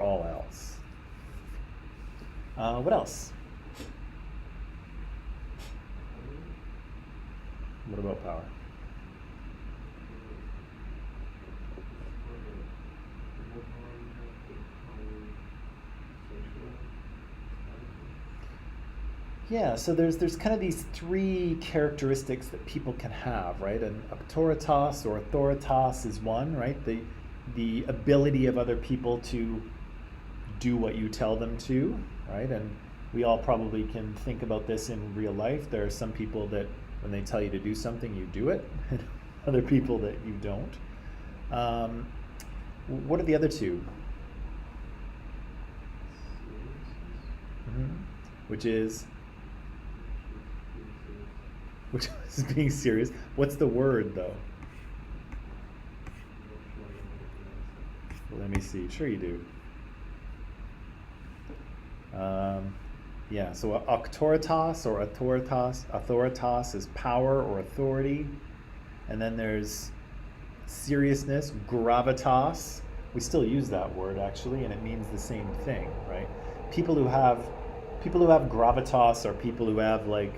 all else. What else? What about power? Yeah, so there's kind of these three characteristics that people can have, right? And auctoritas or authoritas is one, right? The ability of other people to do what you tell them to, right? And we all probably can think about this in real life. There are some people that when they tell you to do something, you do it, and other people that you don't. What are the other two? Mm-hmm. Which is being serious. What's the word, though? Let me see. Sure you do. Yeah, so auctoritas or authoritas is power or authority. And then there's seriousness, gravitas. We still use that word actually, and it means the same thing, right? People who have gravitas are people who have like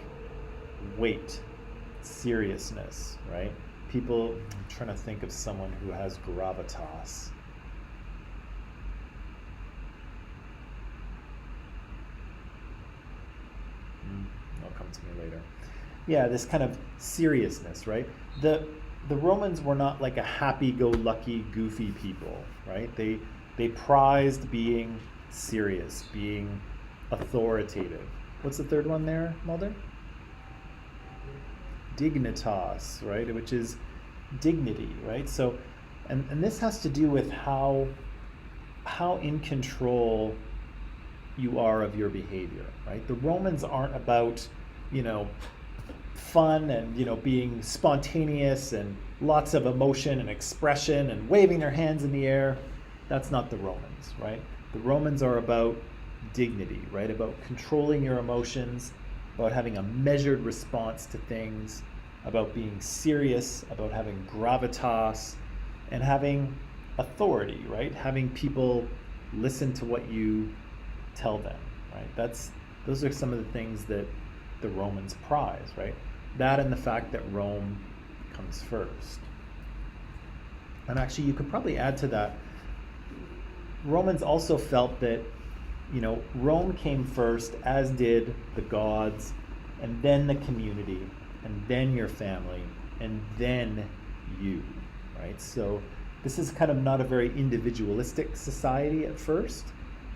weight, seriousness, right? People, I'm trying to think of someone who has gravitas. It'll come to me later. Yeah, this kind of seriousness, right? The Romans were not like a happy-go-lucky, goofy people, right? They prized being serious, being authoritative. What's the third one there, Mulder? Dignitas, right? Which is dignity, right? So, and this has to do with how in control you are of your behavior, right? The Romans aren't about, fun and, being spontaneous and lots of emotion and expression and waving their hands in the air. That's not the Romans, right? The Romans are about dignity, right? About controlling your emotions, about having a measured response to things, about being serious, about having gravitas, and having authority, right? Having people listen to what you tell them, right? Those are some of the things that the Romans prize, right? That and the fact that Rome comes first. And actually, you could probably add to that, Romans also felt that, Rome came first, as did the gods, and then the community, and then your family, and then you, right? So this is kind of not a very individualistic society at first.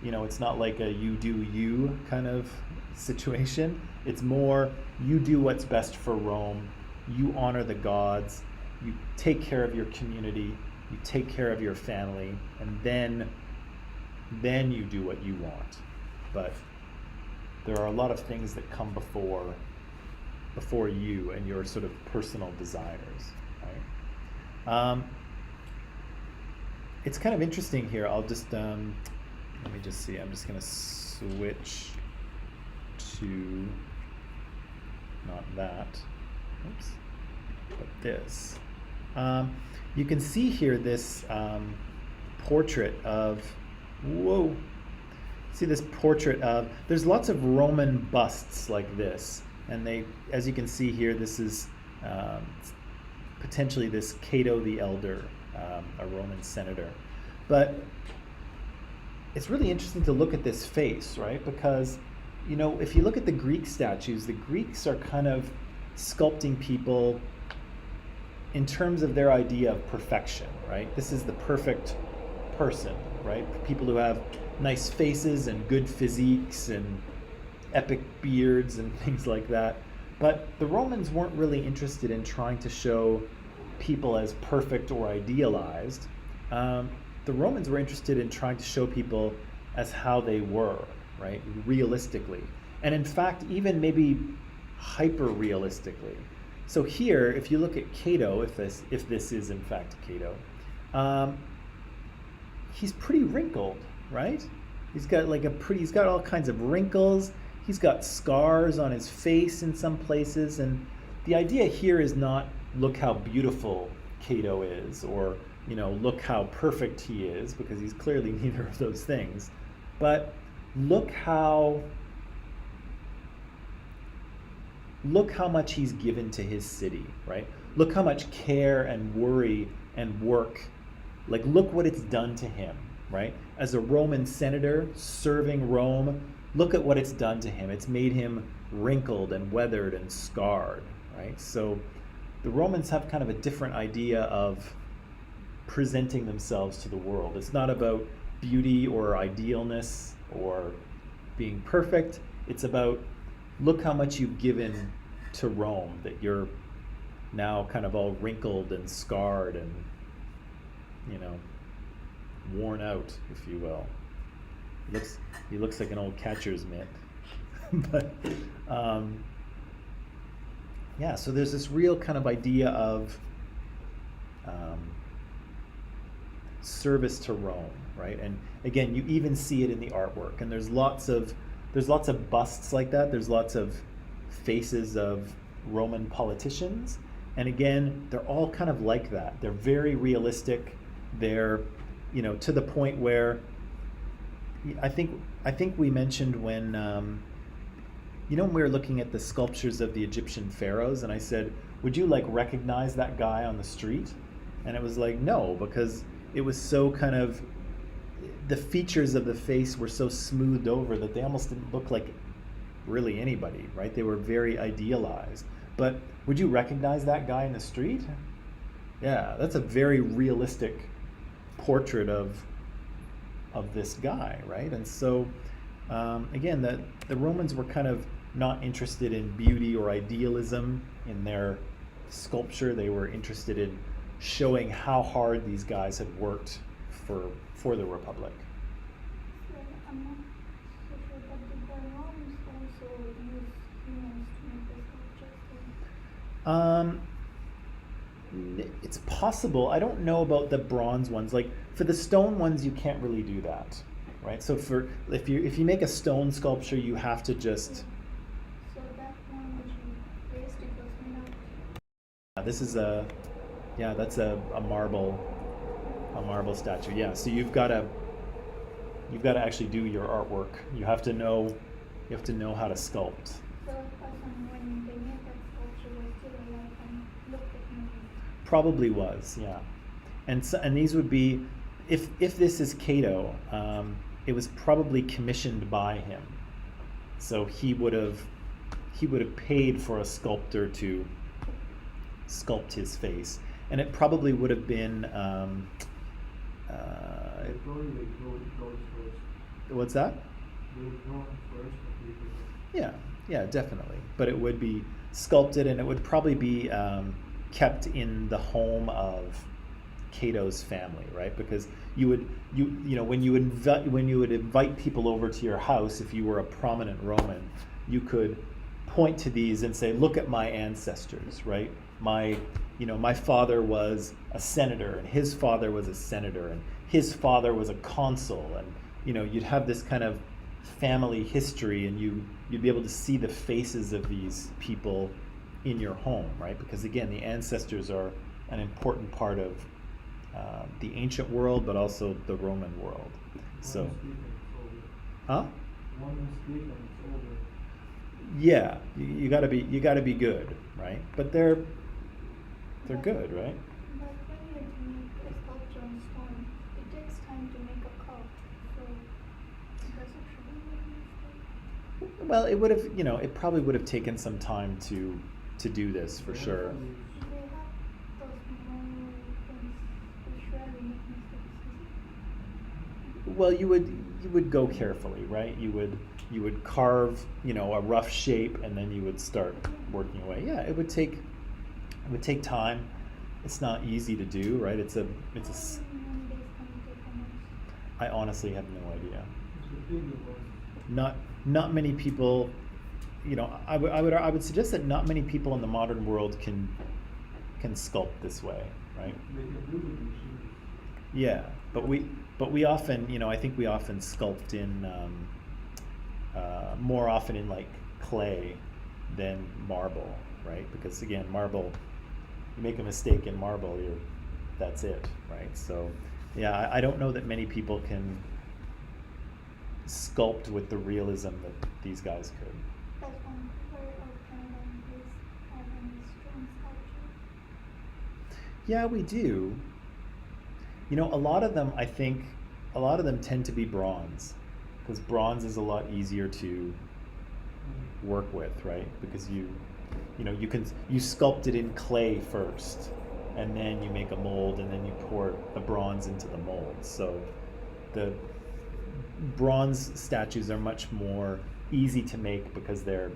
It's not like a you do you kind of situation. It's more you do what's best for Rome, you honor the gods, you take care of your community, you take care of your family, and then you do what you want. But there are a lot of things that come before you and your sort of personal desires, right? It's kind of interesting here. I'll just let me just see. I'm just going to switch to not that. Oops. But this. You can see here this portrait of. Whoa. See this portrait of. There's lots of Roman busts like this, and they, as you can see here, this is potentially this Cato the Elder, a Roman senator, but it's really interesting to look at this face, right? Because, if you look at the Greek statues, the Greeks are kind of sculpting people in terms of their idea of perfection, right? This is the perfect person, right? People who have nice faces and good physiques and epic beards and things like that. But the Romans weren't really interested in trying to show people as perfect or idealized. The Romans were interested in trying to show people as how they were, right? Realistically. And in fact, even maybe hyper-realistically. So here, if you look at Cato, if this is in fact Cato, he's pretty wrinkled, right? He's got all kinds of wrinkles. He's got scars on his face in some places. And the idea here is not look how beautiful Cato is, or look how perfect he is, because he's clearly neither of those things. But look how much he's given to his city, right? Look how much care and worry and work, look what it's done to him, right? As a Roman senator serving Rome, look at what it's done to him. It's made him wrinkled and weathered and scarred, right? So the Romans have kind of a different idea of presenting themselves to the world. It's not about beauty or idealness or being perfect. It's about look how much you've given to Rome, that you're now kind of all wrinkled and scarred and worn out, if you will. He looks like an old catcher's mitt. But yeah, so there's this real kind of idea of service to Rome, right? And again, you even see it in the artwork. And there's lots of busts like that. There's lots of faces of Roman politicians, And again, they're all kind of like that. They're very realistic. They're, to the point where I think we mentioned when, when we were looking at the sculptures of the Egyptian pharaohs, and I said, would you like recognize that guy on the street? And it was like, no, because it was so kind of, the features of the face were so smoothed over that they almost didn't look like really anybody, right? They were very idealized. But would you recognize that guy in the street? Yeah, that's a very realistic portrait of this guy, right? And so, again, the Romans were kind of not interested in beauty or idealism in their sculpture. They were interested in showing how hard these guys had worked for the Republic. So I'm not so sure, but did the Romans also use humans to make the sculptures? It's possible. I don't know about the bronze ones. Like for the stone ones, you can't really do that, right? So if you make a stone sculpture, you have to just. So that one which you raised, it was made out. This is that's a marble statue. Yeah. So you've got to actually do your artwork. You have to know how to sculpt. So a person, when they made that sculpture, was still alive and looked at me. Probably was, yeah. And these would be, if this is Cato, it was probably commissioned by him. So he would have paid for a sculptor to sculpt his face, and it probably would have been. Probably they draw first. What's that? They draw first. Yeah, definitely. But it would be sculpted, and it would probably be kept in the home of Cato's family, right? Because when you would invite people over to your house, if you were a prominent Roman, you could point to these and say, "Look at my ancestors," right? My father was a senator, and his father was a senator, and his father was a consul, and you'd have this kind of family history, and you'd be able to see the faces of these people in your home, right? Because again, the ancestors are an important part of the ancient world, but also the Roman world. So, huh? One mistake and it's over. Yeah, you gotta be good, right? But they're good, right? But when you make a sculpture on stone, it takes time to make a curve. So does it really make a mistake? Well, it would have, it probably would have taken some time to do this for sure. They have those manual things which rarely make mistakes, is it? Well, you would go carefully, right? You would carve, a rough shape, and then you would start working away. Yeah, it would take time. It's not easy to do, right? It's a. How many days can you take on this? I honestly have no idea. It's a big one. Not many people. I would suggest that not many people in the modern world can sculpt this way, right? They can do the machine. Yeah, but we often, I think we often sculpt in more often in like clay than marble, right? Because again, marble, you make a mistake in marble, that's it, right? So yeah, I don't know that many people can sculpt with the realism that these guys could. Does Vancouver or Canada and Greece have any stone sculptures? Yeah, we do. A lot of them tend to be bronze, because bronze is a lot easier to work with, right? Because you sculpt it in clay first, and then you make a mold, and then you pour the bronze into the mold. So the bronze statues are much more easy to make because they're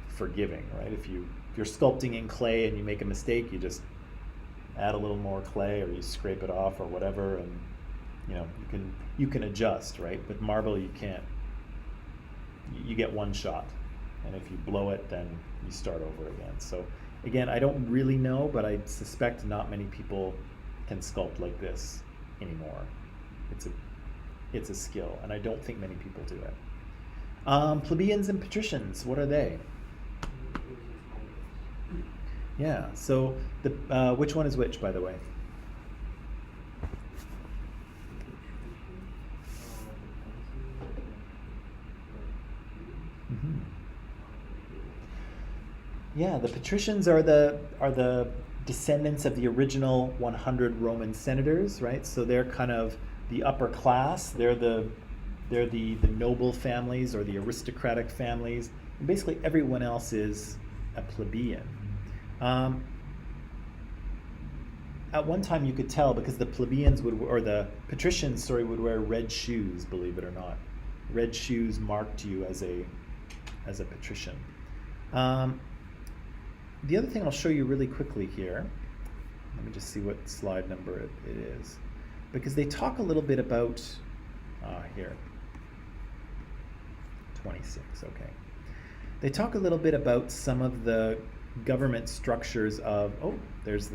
forgiving, right? If you're sculpting in clay and you make a mistake, you just add a little more clay, or you scrape it off, or whatever, and you can adjust, right? With marble, you can't. You get one shot, and if you blow it, then you start over again. So again, I don't really know, but I suspect not many people can sculpt like this anymore. It's a skill, and I don't think many people do it. Plebeians and patricians, what are they? Yeah. So the which one is which, by the way? Hmm. Yeah, the patricians are the descendants of the original 100 Roman senators, right? So they're kind of the upper class. They're the noble families or the aristocratic families. And basically, everyone else is a plebeian. At one time, you could tell because the plebeians or the patricians, sorry, would wear red shoes. Believe it or not, red shoes marked you as a patrician. The other thing I'll show you really quickly here, let me just see what slide number it is, because they talk a little bit about, here, 26, okay. They talk a little bit about some of the government structures of, there's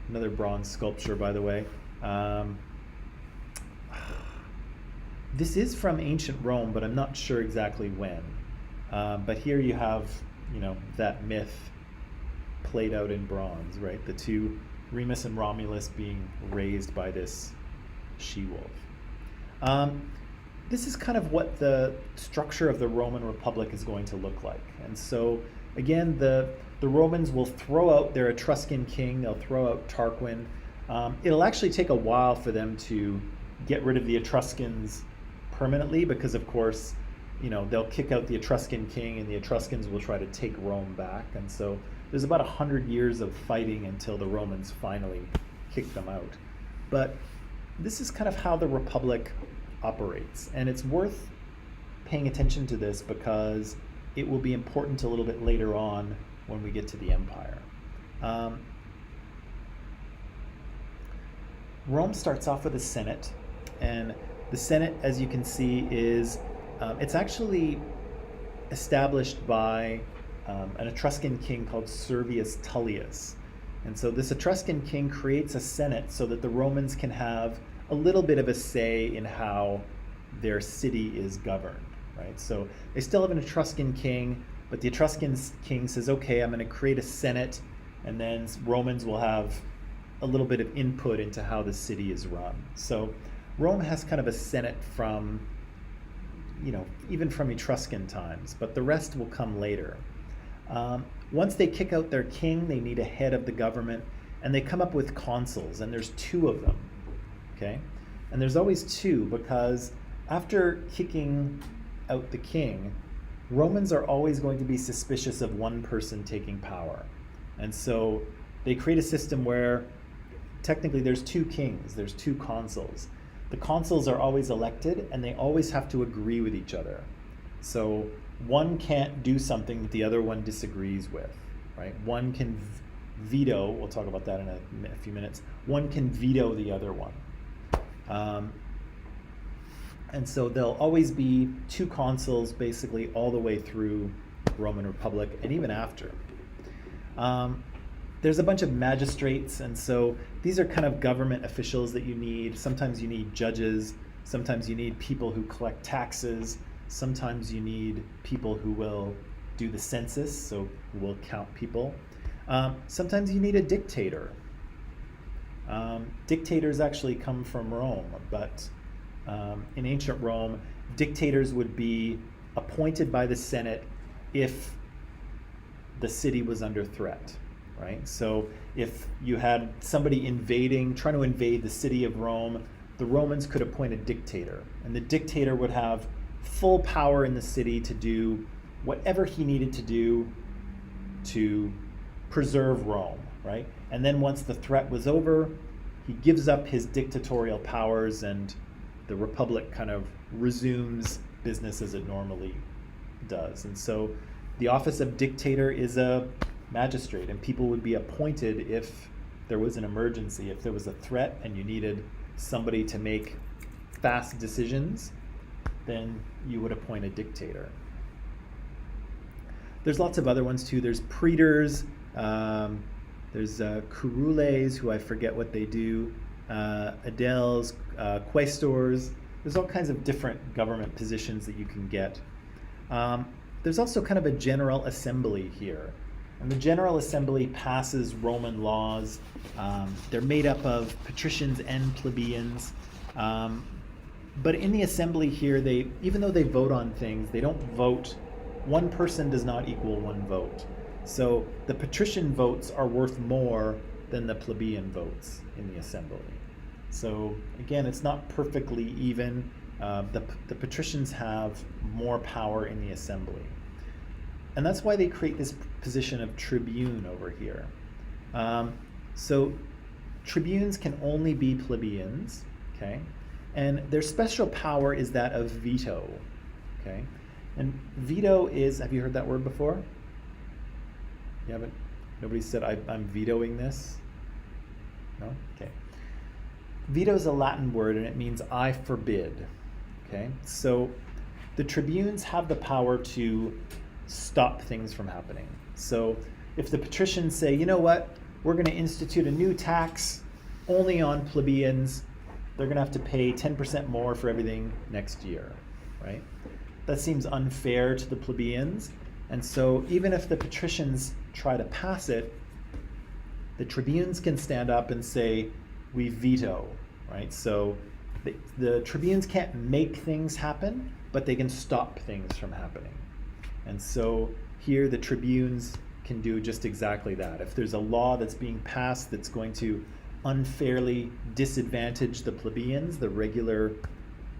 another bronze sculpture, by the way. This is from ancient Rome, but I'm not sure exactly when. But here you have, that myth played out in bronze, right? The two, Remus and Romulus, being raised by this she-wolf. This is kind of what the structure of the Roman Republic is going to look like. And so, again, the Romans will throw out their Etruscan king, they'll throw out Tarquin. It'll actually take a while for them to get rid of the Etruscans permanently because, of course, they'll kick out the Etruscan king and the Etruscans will try to take Rome back. And so there's about 100 years of fighting until the Romans finally kick them out. But this is kind of how the Republic operates. And it's worth paying attention to this because it will be important a little bit later on when we get to the Empire. Rome starts off with a Senate, and the Senate, as you can see, is it's actually established by an Etruscan king called Servius Tullius. And so this Etruscan king creates a Senate so that the Romans can have a little bit of a say in how their city is governed, right? So they still have an Etruscan king, but the Etruscan king says, okay, I'm going to create a Senate, and then Romans will have a little bit of input into how the city is run. So Rome has kind of a Senate from, even from Etruscan times, but the rest will come later. Once they kick out their king, they need a head of the government, and they come up with consuls, and there's two of them, okay? And there's always two because after kicking out the king, Romans are always going to be suspicious of one person taking power. And so they create a system where technically there's two kings, there's two consuls. The consuls are always elected and they always have to agree with each other. So one can't do something that the other one disagrees with, right? One can veto, we'll talk about that in a few minutes, one can veto the other one. And so there'll always be two consuls basically all the way through Roman Republic and even after. There's a bunch of magistrates, and so these are kind of government officials that you need. Sometimes you need judges, sometimes you need people who collect taxes, sometimes you need people who will do the census, so who will count people. Sometimes you need a dictator. Dictators actually come from Rome, but in ancient Rome, dictators would be appointed by the Senate if the city was under threat, right? So if you had somebody trying to invade the city of Rome, the Romans could appoint a dictator, and the dictator would have full power in the city to do whatever he needed to do to preserve Rome, right? And then once the threat was over, he gives up his dictatorial powers and the Republic kind of resumes business as it normally does. And so the office of dictator is a magistrate, and people would be appointed if there was an emergency, if there was a threat and you needed somebody to make fast decisions, then you would appoint a dictator. There's lots of other ones too. There's praetors, there's curules, who I forget what they do, aediles, quaestors. There's all kinds of different government positions that you can get. there's also kind of a general assembly here. And the General Assembly passes Roman laws. They're made up of patricians and plebeians. But in the assembly here, even though they vote on things, they don't vote. One person does not equal one vote. So the patrician votes are worth more than the plebeian votes in the assembly. So again, it's not perfectly even. The patricians have more power in the assembly. And that's why they create this position of tribune over here. So tribunes can only be plebeians, okay? And their special power is that of veto, okay? And veto is, have you heard that word before? You haven't? Nobody said, I'm vetoing this? No? Okay. Veto is a Latin word, and it means I forbid, okay? So the tribunes have the power to stop things from happening. So if the patricians say, you know what, we're going to institute a new tax only on plebeians, they're going to have to pay 10% more for everything next year, right? That seems unfair to the plebeians. And so even if the patricians try to pass it, the tribunes can stand up and say, we veto, right? So the tribunes can't make things happen, but they can stop things from happening. And so here the tribunes can do just exactly that. If there's a law that's being passed that's going to unfairly disadvantage the plebeians, the regular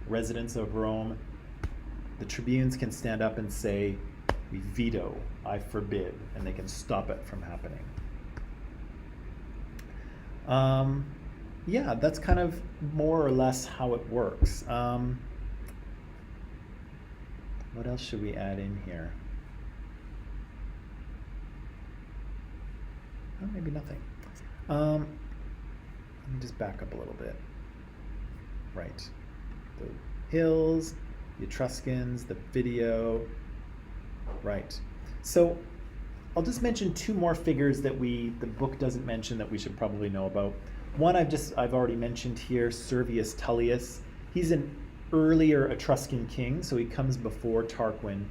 residents of Rome, the tribunes can stand up and say, we veto, I forbid, and they can stop it from happening. Yeah, that's kind of more or less how it works. What else should we add in here? Oh, maybe nothing. Let me just back up a little bit. Right. The hills, the Etruscans, the video. Right. So I'll just mention two more figures that the book doesn't mention that we should probably know about. One I've already mentioned here, Servius Tullius. He's an earlier Etruscan king, so he comes before Tarquin,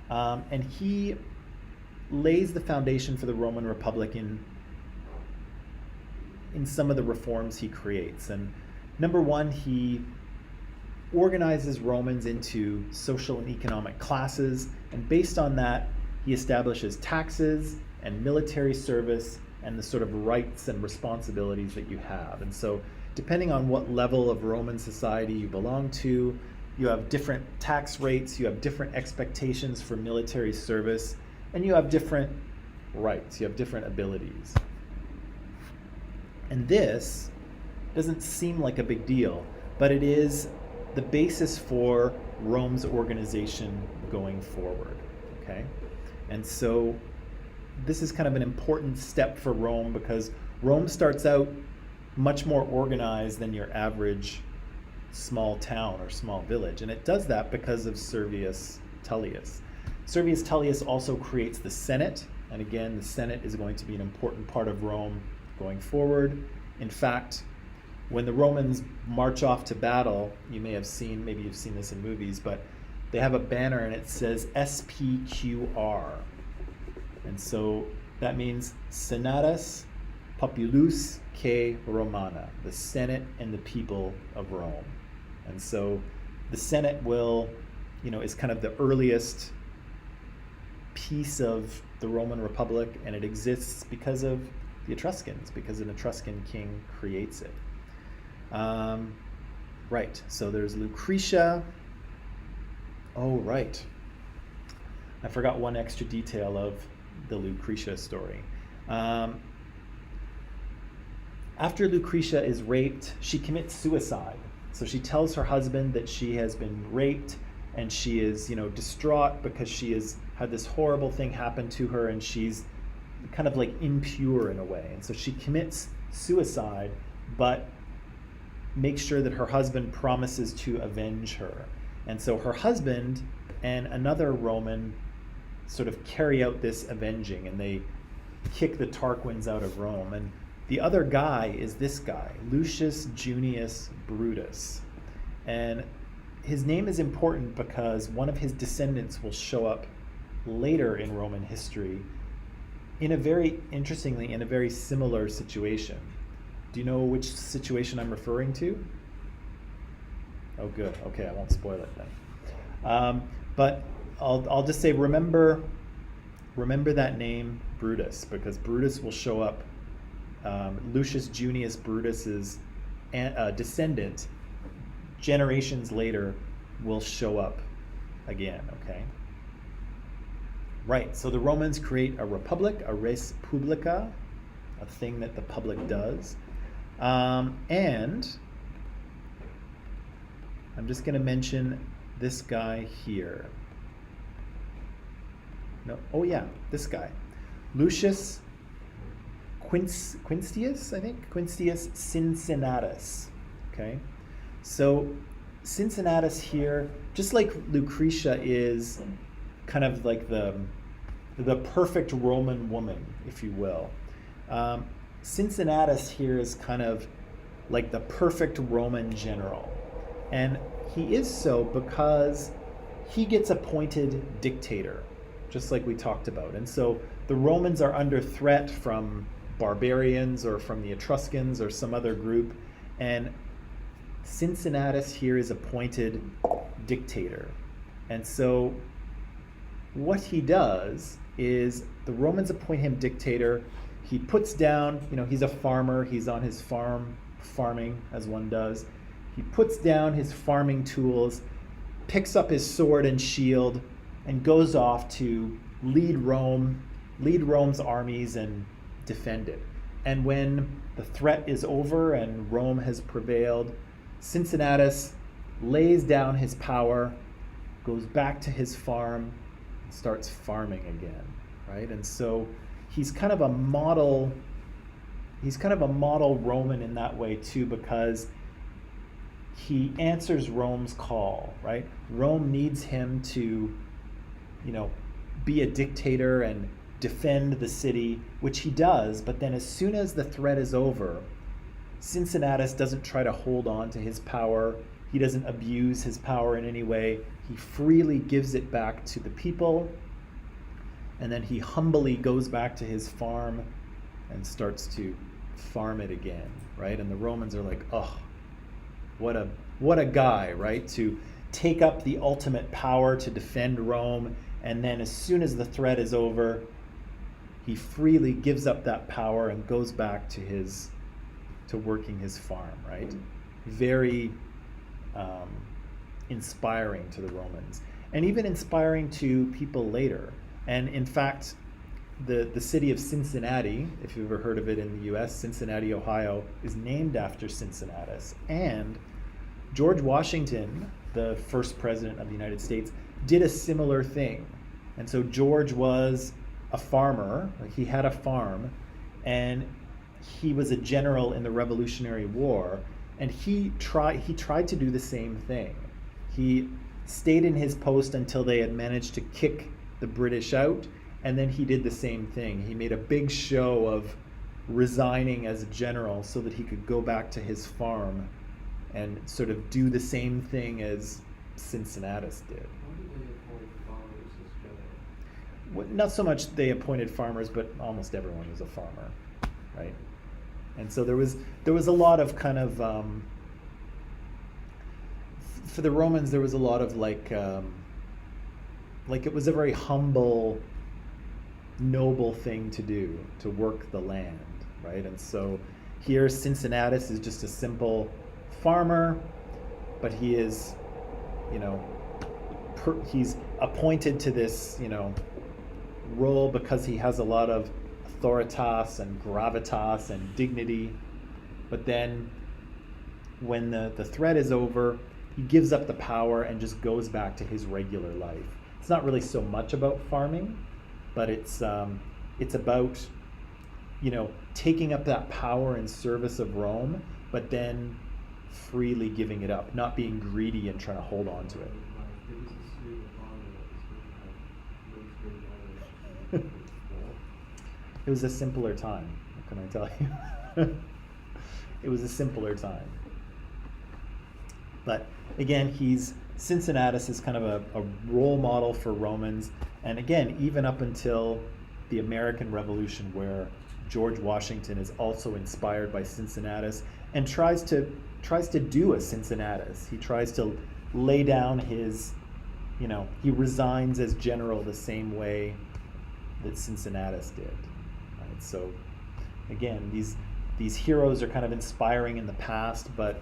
and he lays the foundation for the Roman Republic in some of the reforms he creates. And number one, he organizes Romans into social and economic classes, and based on that, he establishes taxes and military service and the sort of rights and responsibilities that you have. And so depending on what level of Roman society you belong to, you have different tax rates, you have different expectations for military service, and you have different rights, you have different abilities. And this doesn't seem like a big deal, but it is the basis for Rome's organization going forward, okay? And so this is kind of an important step for Rome, because Rome starts out much more organized than your average small town or small village. And it does that because of Servius Tullius. Servius Tullius also creates the Senate. And again, the Senate is going to be an important part of Rome going forward. In fact, when the Romans march off to battle, maybe you've seen this in movies, but they have a banner and it says SPQR. And so that means Senatus Populus que Romana, the Senate and the people of Rome. And so the Senate is kind of the earliest piece of the Roman Republic, and it exists because of the Etruscans, because an Etruscan king creates it. Right, so there's Lucretia. Oh, right. I forgot one extra detail of the Lucretia story. After Lucretia is raped, she commits suicide. So she tells her husband that she has been raped, and she is, distraught because she has had this horrible thing happen to her, and she's kind of like impure in a way. And so she commits suicide, but makes sure that her husband promises to avenge her. And so her husband and another Roman sort of carry out this avenging, and they kick the Tarquins out of Rome. And the other guy is this guy, Lucius Junius Brutus. And his name is important because one of his descendants will show up later in Roman history, in a very similar situation. Do you know which situation I'm referring to? Oh, good. Okay, I won't spoil it then. But I'll just say, remember that name, Brutus, because Brutus will show up. Lucius Junius Brutus's descendant, generations later, will show up again. Okay. Right. So the Romans create a republic, a res publica, a thing that the public does, and I'm just going to mention this guy here. No, oh yeah, this guy, Lucius Quinctius, I think, Quinctius Cincinnatus. Okay, so Cincinnatus here, just like Lucretia is kind of like the perfect Roman woman, if you will. Cincinnatus here is kind of like the perfect Roman general. And he is so because he gets appointed dictator, just like we talked about. And so the Romans are under threat from barbarians or from the Etruscans or some other group. And Cincinnatus here is appointed dictator. And so what he does is the Romans appoint him dictator. He puts down, he's a farmer. He's on his farm, farming as one does. He puts down his farming tools, picks up his sword and shield, and goes off to lead Rome's armies and defend it. And when the threat is over and Rome has prevailed, Cincinnatus lays down his power, goes back to his farm, and starts farming again, right? And so he's kind of a model Roman in that way too, because he answers Rome's call, right? Rome needs him to, be a dictator and defend the city, which he does, but then as soon as the threat is over, Cincinnatus doesn't try to hold on to his power. He doesn't abuse his power in any way. He freely gives it back to the people, and then he humbly goes back to his farm and starts to farm it again, right? And the Romans are like, oh, what a guy, right? To take up the ultimate power to defend Rome, and then as soon as the threat is over, he freely gives up that power and goes back to working his farm, right? Very inspiring to the Romans, and even inspiring to people later. And in fact, the city of Cincinnati, if you've ever heard of it in the US, Cincinnati, Ohio, is named after Cincinnatus. And George Washington, the first president of the United States, did a similar thing. And so George was a farmer, like he had a farm, and he was a general in the Revolutionary War, and he tried to do the same thing. He stayed in his post until they had managed to kick the British out, and then he did the same thing. He made a big show of resigning as a general so that he could go back to his farm and sort of do the same thing as Cincinnatus did. Not so much they appointed farmers, but almost everyone was a farmer, right? And so there was a lot of kind of for the Romans there was a lot of like it was a very humble, noble thing to do, to work the land, right? And so here Cincinnatus is just a simple farmer, but he is, he's appointed to this, role because he has a lot of authoritas and gravitas and dignity. But then when the threat is over, he gives up the power and just goes back to his regular life. It's not really so much about farming, but it's about, taking up that power in service of Rome, but then freely giving it up, not being greedy and trying to hold on to it. It was a simpler time, what can I tell you? It was a simpler time. But again, Cincinnatus is kind of a role model for Romans, And again, even up until the American Revolution, where George Washington is also inspired by Cincinnatus and tries to do a Cincinnatus. He tries to lay down his, he resigns as general the same way that Cincinnatus did. Right? So again, these heroes are kind of inspiring in the past, but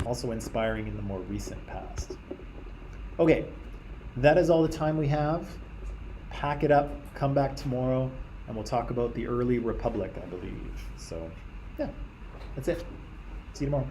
also inspiring in the more recent past. Okay, that is all the time we have. Pack it up, come back tomorrow, and we'll talk about the early republic, I believe. So, yeah, that's it. See you tomorrow.